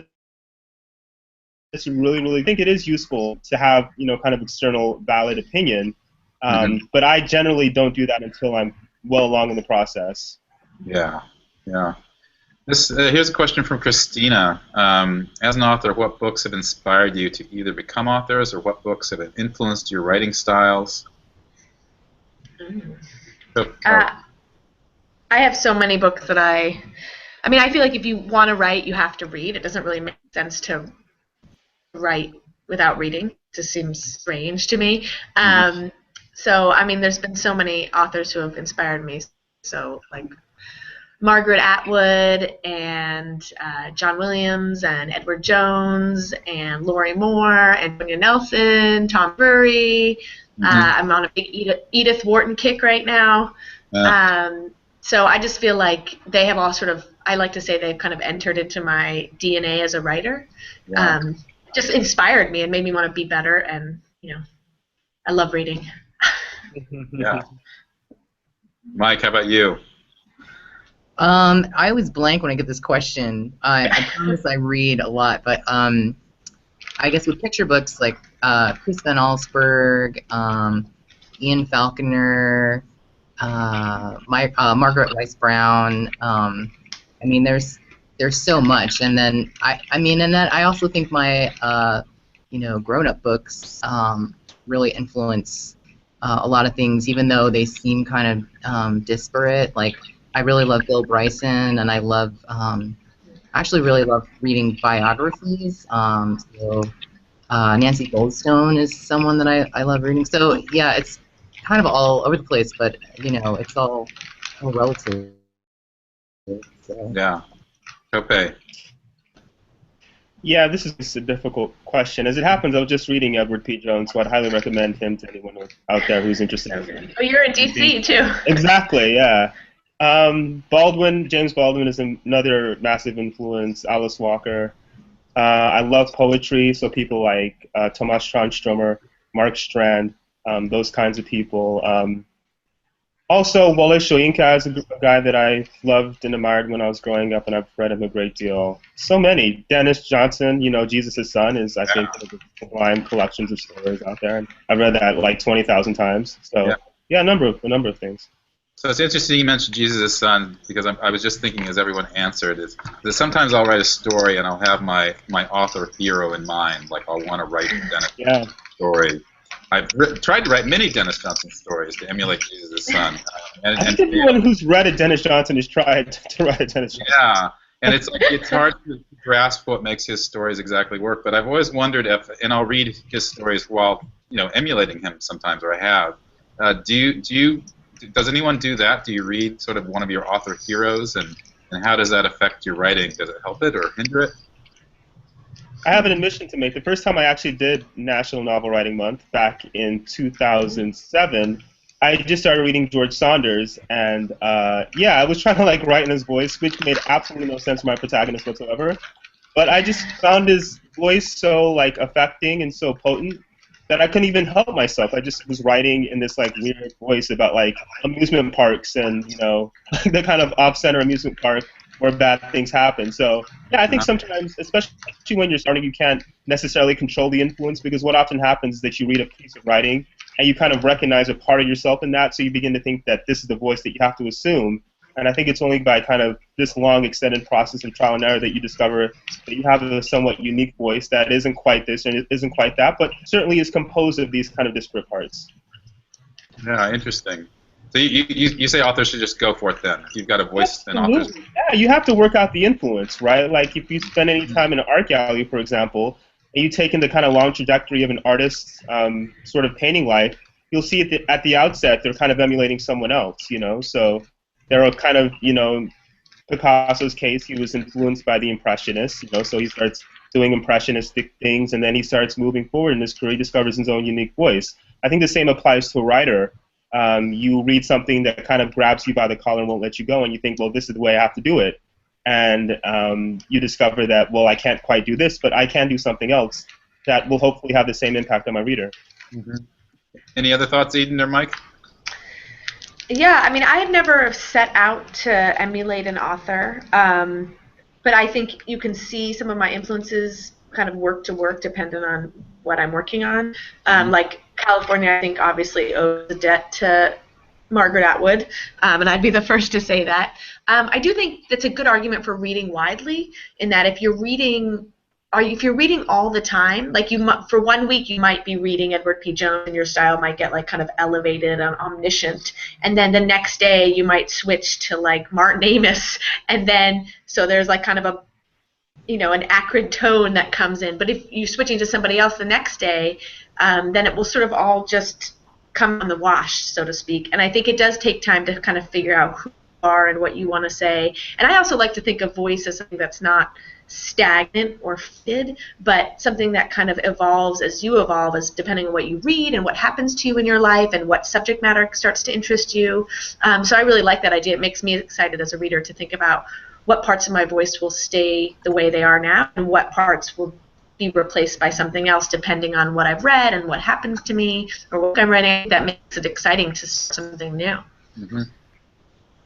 this really think it is useful to have, kind of external valid opinion, but I generally don't do that until I'm well along in the process. Yeah. Here's a question from Christina. As an author, what books have inspired you to either become authors, or what books have influenced your writing styles? I have so many books that I feel like if you want to write, you have to read. It doesn't really make sense to write without reading. It just seems strange to me. So, there's been so many authors who have inspired me. So, like Margaret Atwood and John Williams and Edward Jones and Lori Moore and Tonya Nelson, Tom Burry. I'm on a big Edith Wharton kick right now. So I just feel like they have all sort of, I like to say they've kind of entered into my DNA as a writer. Just inspired me and made me want to be better, and I love reading. Yeah. Mike, how about you? I always blank when I get this question. I promise I read a lot, but I guess with picture books like Chris Van Allsburg, Ian Faulkner, Margaret Rice Brown. I mean, there's so much, and then I also think my grown-up books really influence a lot of things, even though they seem kind of disparate. Like, I really love Bill Bryson, and I actually really love reading biographies. Nancy Goldstone is someone that I love reading. So yeah, it's kind of all over the place, but it's all relative. So. Yeah. Tope. Yeah, this is a difficult question. As it happens, I was just reading Edward P. Jones, so I'd highly recommend him to anyone out there who's interested in it. Oh, you're in D.C. too. Exactly, yeah. James Baldwin is another massive influence. Alice Walker. I love poetry, so people like Tomas Tranströmer, Mark Strand, those kinds of people. Also, Wole Soyinka is a guy that I loved and admired when I was growing up, and I've read him a great deal. So many. Dennis Johnson, Jesus' Son, is, I think, one of the sublime collections of stories out there. And I've read that like 20,000 times. So, yeah, a number of things. So it's interesting you mentioned Jesus' Son, because I was just thinking as everyone answered, is that sometimes I'll write a story and I'll have my author hero in mind, like I'll want to write a Dennis Johnson story. I've tried to write many Dennis Johnson stories to emulate Jesus' Son. I think everyone who's read a Dennis Johnson has tried to write a Dennis Johnson. Yeah, and it's hard to grasp what makes his stories exactly work, but I've always wondered if, and I'll read his stories while emulating him sometimes, or I have. Does anyone do that? Do you read sort of one of your author heroes, and how does that affect your writing? Does it help it or hinder it? I have an admission to make. The first time I actually did National Novel Writing Month back in 2007, I just started reading George Saunders, and I was trying to write in his voice, which made absolutely no sense to my protagonist whatsoever. But I just found his voice so affecting and so potent that I couldn't even help myself. I just was writing in this weird voice about amusement parks and the kind of off-center amusement park where bad things happen. So yeah, I think sometimes, especially when you're starting, you can't necessarily control the influence, because what often happens is that you read a piece of writing and you kind of recognize a part of yourself in that, so you begin to think that this is the voice that you have to assume. And I think it's only by kind of this long extended process of trial and error that you discover that you have a somewhat unique voice that isn't quite this and it isn't quite that, but certainly is composed of these kind of disparate parts. Yeah, interesting. So you say authors should just go for it then. If you've got a voice, then authors. Yeah, you have to work out the influence, right? Like if you spend any time in an art gallery, for example, and you take in the kind of long trajectory of an artist's sort of painting life, you'll see at the outset they're kind of emulating someone else, So there are kind of, Picasso's case, he was influenced by the Impressionists, so he starts doing impressionistic things, and then he starts moving forward in his career, he discovers his own unique voice. I think the same applies to a writer. You read something that kind of grabs you by the collar and won't let you go, and you think, well, this is the way I have to do it. And you discover that, well, I can't quite do this, but I can do something else that will hopefully have the same impact on my reader. Mm-hmm. Any other thoughts, Eden or Mike? Yeah, I mean, I had never set out to emulate an author, but I think you can see some of my influences kind of work to work depending on what I'm working on. Like California, I think obviously owes a debt to Margaret Atwood, and I'd be the first to say that. I do think that's a good argument for reading widely, in that if you're reading all the time, for 1 week you might be reading Edward P. Jones and your style might get kind of elevated and omniscient, and then the next day you might switch to Martin Amis, and then so there's kind of an acrid tone that comes in. But if you're switching to somebody else the next day, then it will sort of all just come on the wash, so to speak. And I think it does take time to kind of figure out who you are and what you want to say. And I also like to think of voice as something that's not stagnant or fitted, but something that kind of evolves as you evolve, as depending on what you read and what happens to you in your life and what subject matter starts to interest you. So I really like that idea. It makes me excited as a reader to think about what parts of my voice will stay the way they are now and what parts will be replaced by something else depending on what I've read and what happens to me or what I'm writing. That makes it exciting to start something new. Mm-hmm.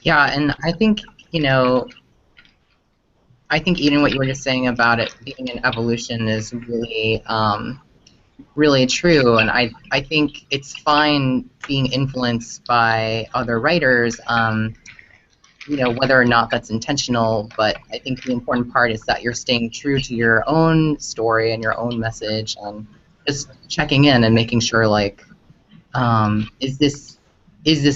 Yeah, and I think you know, I think even what you were just saying about it being an evolution is really, really true. And I think it's fine being influenced by other writers, you know, whether or not that's intentional. But I think the important part is that you're staying true to your own story and your own message, and just checking in and making sure, like, is this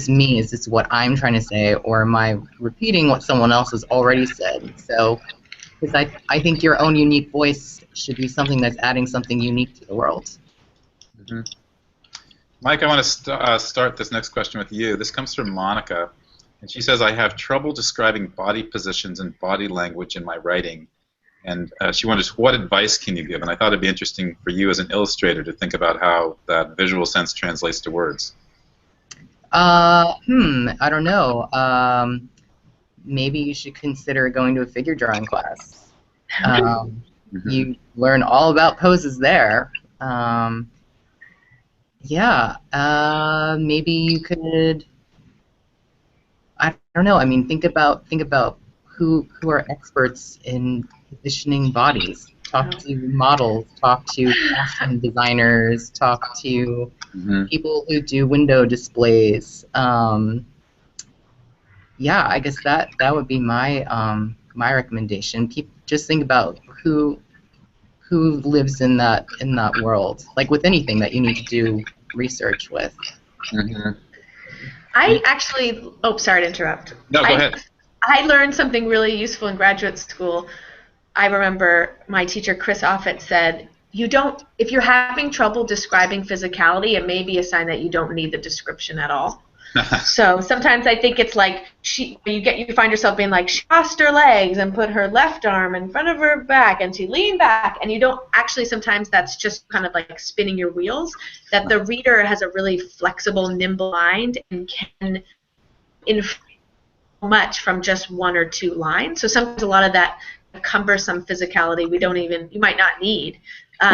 me? Is this what I'm trying to say, or am I repeating what someone else has already said? So, because I think your own unique voice should be something that's adding something unique to the world. Mm-hmm. Mike, I want to start this next question with you. This comes from Monica, and she says, I have trouble describing body positions and body language in my writing. And she wonders, what advice can you give? And I thought it'd be interesting for you as an illustrator to think about how that visual sense translates to words. I don't know. Maybe you should consider going to a figure drawing class. You learn all about poses there. Yeah, maybe you could. I don't know. I mean, think about who are experts in positioning bodies. Talk to models. Talk to costume designers. Talk to people who do window displays. Yeah, I guess that would be my my recommendation. Just think about who lives in that world. Like with anything that you need to do research with. I actually, sorry to interrupt. No, go ahead. I learned something really useful in graduate school. I remember my teacher, Chris Offit, said, if you're having trouble describing physicality, it may be a sign that you don't need the description at all. So sometimes I think it's like you find yourself being like, she crossed her legs and put her left arm in front of her back and she leaned back, and you don't actually, sometimes that's just kind of like spinning your wheels, that the reader has a really flexible, nimble mind and can infer much from just one or two lines. So sometimes a lot of that cumbersome physicality you might not need.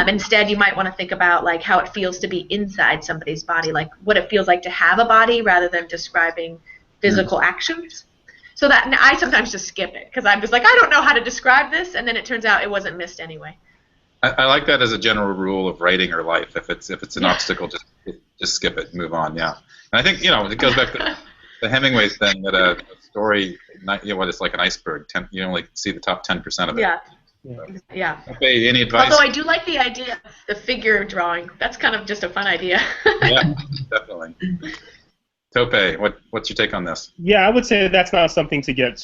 Instead, you might want to think about like how it feels to be inside somebody's body, like what it feels like to have a body, rather than describing physical actions. So that I sometimes just skip it because I'm just like, I don't know how to describe this, and then it turns out it wasn't missed anyway. I like that as a general rule of writing or life. If it's an obstacle, just skip it, move on. Yeah, and I think it goes back to the Hemingway's thing that a story, what it's like an iceberg. You only see the top 10% of it. Yeah. Okay, any advice? Although I do like the idea of the figure drawing. That's kind of just a fun idea. Yeah, definitely. Tope, what's your take on this? Yeah, I would say that's not something to get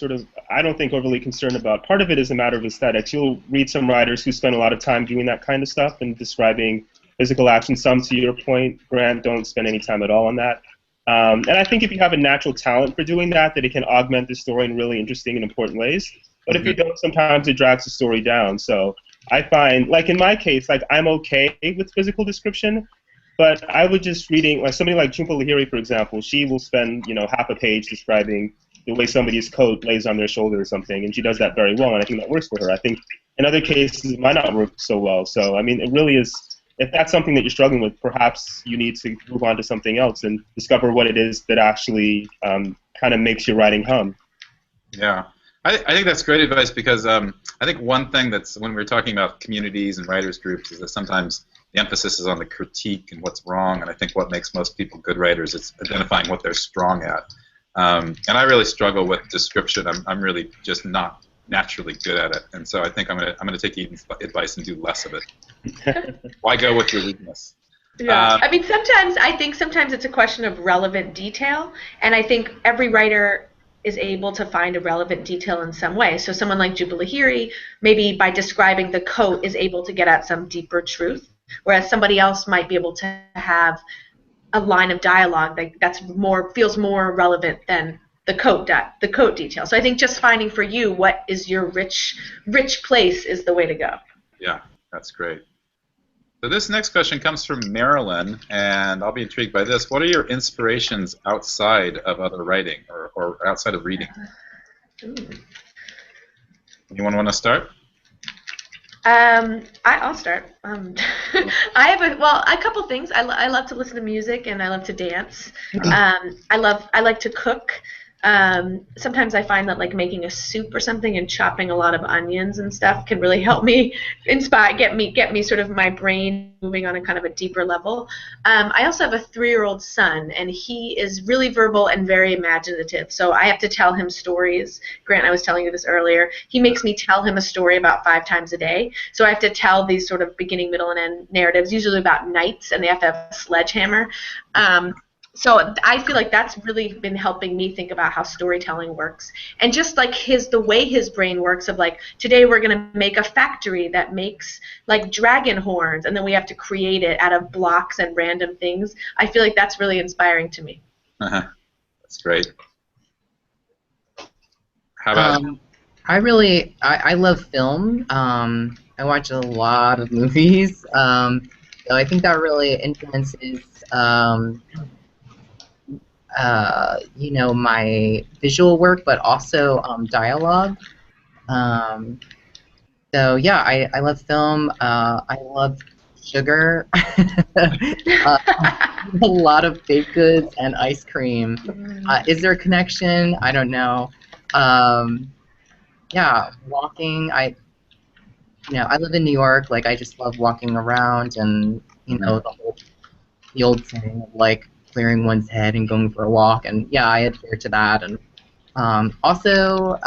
I don't think overly concerned about. Part of it is a matter of aesthetics. You'll read some writers who spend a lot of time doing that kind of stuff and describing physical action. Some, to your point, Grant, don't spend any time at all on that. And I think if you have a natural talent for doing that it can augment the story in really interesting and important ways. But if you don't, sometimes it drags the story down. So I find, like in my case, like I'm okay with physical description, but I would just reading, like somebody like Jhumpa Lahiri, for example, she will spend, half a page describing the way somebody's coat lays on their shoulder or something, and she does that very well, and I think that works for her. I think in other cases it might not work so well. So, I mean, it really is, if that's something that you're struggling with, perhaps you need to move on to something else and discover what it is that actually kind of makes your writing hum. Yeah. I think that's great advice because I think one thing that's, when we're talking about communities and writers groups, is that sometimes the emphasis is on the critique and what's wrong, and I think what makes most people good writers is identifying what they're strong at. And I really struggle with description. I'm really just not naturally good at it, and so I think I'm gonna take Eden's advice and do less of it. Why go with your weakness? Yeah, I mean, sometimes it's a question of relevant detail, and I think every writer is able to find a relevant detail in some way. So someone like Jhumpa Lahiri, maybe by describing the coat, is able to get at some deeper truth, whereas somebody else might be able to have a line of dialogue that's feels more relevant than the coat detail. So I think just finding for you what is your rich place is the way to go. Yeah, that's great. So this next question comes from Marilyn, and I'll be intrigued by this. What are your inspirations outside of other writing or outside of reading? Anyone want to start? I'll start. I have a couple things. I love to listen to music and I love to dance. I like to cook. Sometimes I find that like making a soup or something and chopping a lot of onions and stuff can really help me get me sort of my brain moving on a kind of a deeper level. I also have a 3-year-old son, and he is really verbal and very imaginative. So I have to tell him stories. Grant, I was telling you this earlier. He makes me tell him a story about 5 times a day. So I have to tell these sort of beginning, middle, and end narratives, usually about knights, and they have to have a sledgehammer. So I feel like that's really been helping me think about how storytelling works, and just like the way his brain works of like, today we're gonna make a factory that makes like dragon horns, and then we have to create it out of blocks and random things. I feel like that's really inspiring to me. That's great. How about I love film. I watch a lot of movies. So I think that really influences you know, my visual work, but also dialogue. So yeah, I love film. I love sugar. A lot of baked goods and ice cream. Is there a connection? I don't know. Yeah, walking. I live in New York. Like, I just love walking around, and you know, the old saying of like clearing one's head and going for a walk, and yeah, I adhere to that. And also,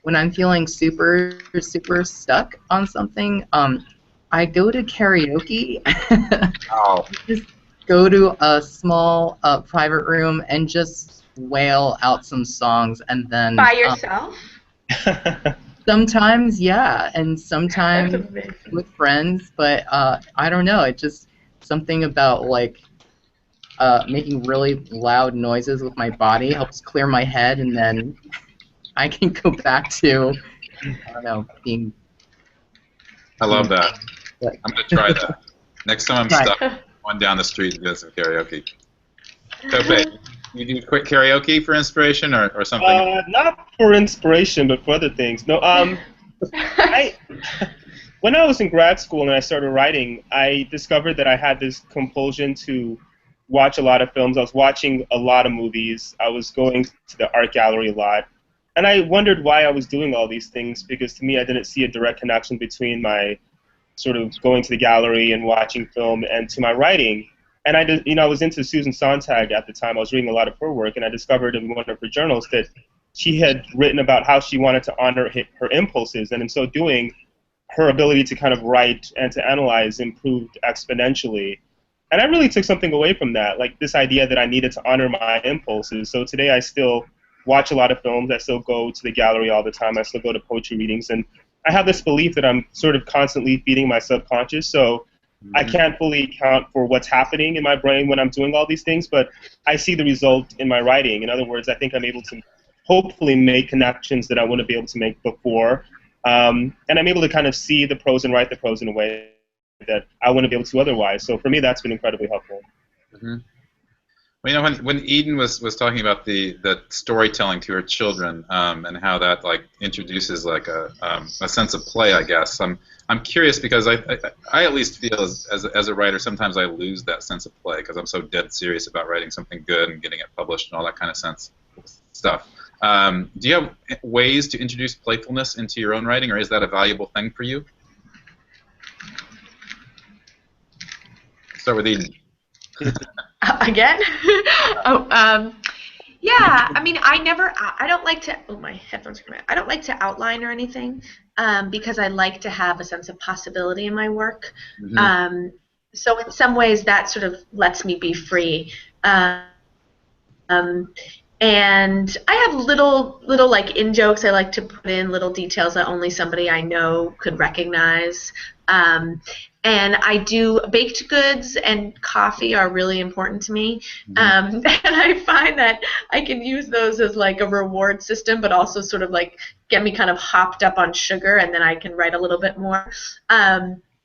when I'm feeling super stuck on something, I go to karaoke. Oh. Just go to a small private room and just wail out some songs, and then by yourself. Sometimes, yeah, and sometimes with friends, but I don't know. It's just something about like making really loud noises with my body helps clear my head, and then I can go back to, I don't know, being. I love that. I'm going to try that. Next time I'm stuck, going down the street and doing some karaoke. Tope, you do quick karaoke for inspiration or something? Not for inspiration, but for other things. No, when I was in grad school and I started writing, I discovered that I had this compulsion to watch a lot of films. I was watching a lot of movies. I was going to the art gallery a lot. And I wondered why I was doing all these things, because to me I didn't see a direct connection between my sort of going to the gallery and watching film and to my writing. And I was into Susan Sontag at the time. I was reading a lot of her work, and I discovered in one of her journals that she had written about how she wanted to honor her impulses, and in so doing, her ability to kind of write and to analyze improved exponentially. And I really took something away from that, like this idea that I needed to honor my impulses. So today I still watch a lot of films. I still go to the gallery all the time. I still go to poetry readings. And I have this belief that I'm sort of constantly feeding my subconscious. So I can't fully account for what's happening in my brain when I'm doing all these things, but I see the result in my writing. In other words, I think I'm able to hopefully make connections that I wouldn't be able to make before. And I'm able to kind of see the prose and write the prose in a way that I wouldn't be able to otherwise. So for me, that's been incredibly helpful. Mm-hmm. Well, you know, when Eden was talking about the storytelling to her children and how that like introduces like a sense of play, I guess I'm curious because I at least feel as a writer sometimes I lose that sense of play because I'm so dead serious about writing something good and getting it published and all that kind of stuff. Do you have ways to introduce playfulness into your own writing, or is that a valuable thing for you? Start with Eden. Again? Yeah. I mean, I don't like to. Oh, my headphones are coming out. I don't like to outline or anything because I like to have a sense of possibility in my work. Mm-hmm. So in some ways, that sort of lets me be free. And I have little like in jokes. I like to put in little details that only somebody I know could recognize. And I do baked goods and coffee are really important to me. And I find that I can use those as like a reward system, but also sort of like get me kind of hopped up on sugar, and then I can write a little bit more.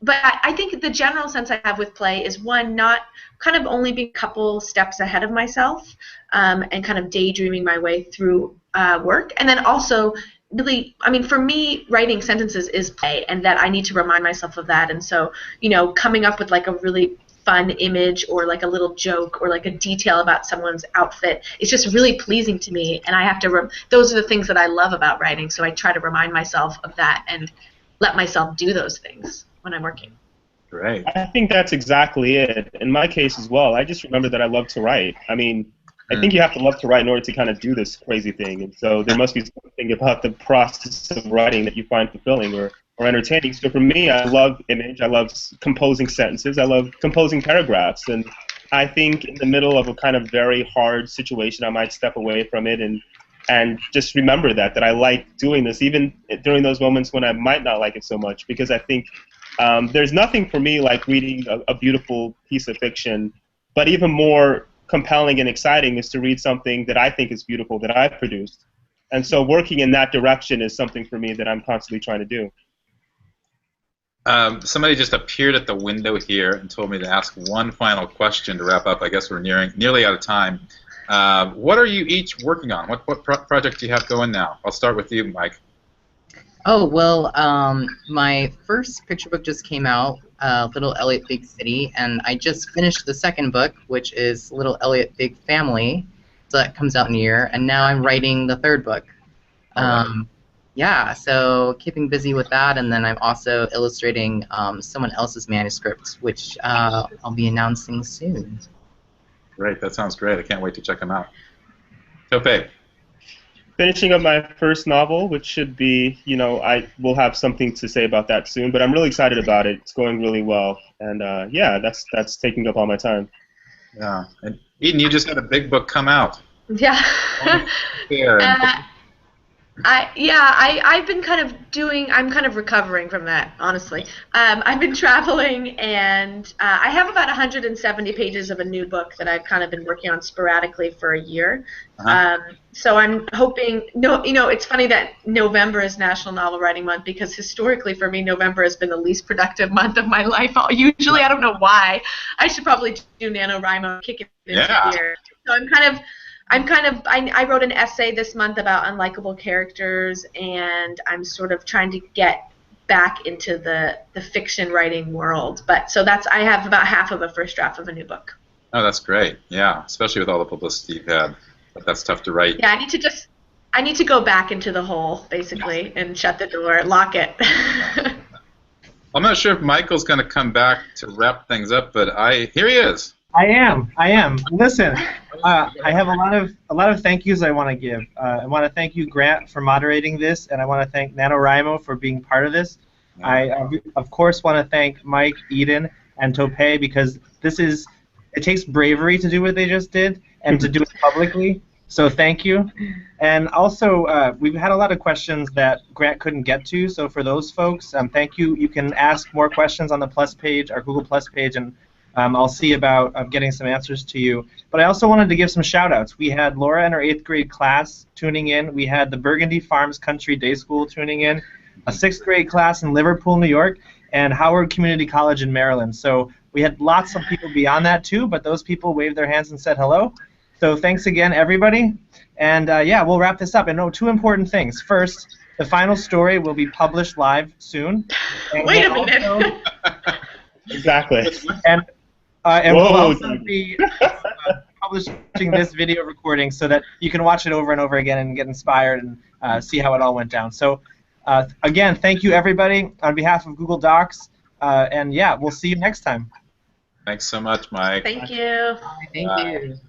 But I think the general sense I have with play is, one, not kind of only being a couple steps ahead of myself and kind of daydreaming my way through work. And then also really, I mean, for me, writing sentences is play, and that I need to remind myself of that. And so, you know, coming up with like a really fun image or like a little joke or like a detail about someone's outfit, it's just really pleasing to me, and I have to those are the things that I love about writing, so I try to remind myself of that and let myself do those things when I'm working. Great. I think that's exactly it. In my case as well, I just remember that I love to write. I mean, I think you have to love to write in order to kind of do this crazy thing, and so there must be something about the process of writing that you find fulfilling or entertaining. So for me, I love image, I love composing sentences, I love composing paragraphs, and I think in the middle of a kind of very hard situation, I might step away from it and just remember that I like doing this, even during those moments when I might not like it so much, because I think there's nothing for me like reading a beautiful piece of fiction, but even more compelling and exciting is to read something that I think is beautiful that I've produced. And so working in that direction is something for me that I'm constantly trying to do. Somebody just appeared at the window here and told me to ask one final question to wrap up. I guess we're nearly out of time. What are you each working on? What project do you have going now? I'll start with you, Mike. Oh, well, my first picture book just came out, Little Elliot Big City, and I just finished the second book, which is Little Elliot Big Family, so that comes out in a year, and now I'm writing the third book. Yeah, so keeping busy with that, and then I'm also illustrating someone else's manuscript, which I'll be announcing soon. Great, that sounds great. I can't wait to check them out. Tope. Finishing up my first novel, which should be, I will have something to say about that soon, but I'm really excited about it. It's going really well, and yeah, that's taking up all my time. Yeah, and Eden, you just had a big book come out. Yeah. I've been kind of I'm kind of recovering from that, honestly. I've been traveling, and I have about 170 pages of a new book that I've kind of been working on sporadically for a year. So I'm hoping, it's funny that November is National Novel Writing Month, because historically for me, November has been the least productive month of my life. Usually, I don't know why. I should probably do NaNoWriMo, kick it into gear. So I wrote an essay this month about unlikable characters, and I'm sort of trying to get back into the fiction writing world. But so I have about half of a first draft of a new book. Oh, that's great. Yeah, especially with all the publicity you've had. But that's tough to write. Yeah, I need to go back into the hole, basically, and shut the door, lock it. I'm not sure if Michael's going to come back to wrap things up, but here he is. I am. Listen, I have a lot of thank yous I want to give. I want to thank you, Grant, for moderating this, and I want to thank NaNoWriMo for being part of this. I of course want to thank Mike, Eden, and Tope, because it takes bravery to do what they just did and to do it publicly. So thank you. And also, we've had a lot of questions that Grant couldn't get to. So for those folks, thank you. You can ask more questions on the Plus page, our Google Plus page, and I'll see about getting some answers to you. But I also wanted to give some shout-outs. We had Laura and her 8th grade class tuning in. We had the Burgundy Farms Country Day School tuning in, a 6th grade class in Liverpool, New York, and Howard Community College in Maryland. So we had lots of people beyond that, too, but those people waved their hands and said hello. So thanks again, everybody. And, yeah, we'll wrap this up. And 2 important things. First, the final story will be published live soon. And wait a minute. Exactly. And we'll also be publishing this video recording so that you can watch it over and over again and get inspired and see how it all went down. So, again, thank you, everybody, on behalf of Google Docs. And, yeah, we'll see you next time. Thanks so much, Mike. Thank you. Thank you.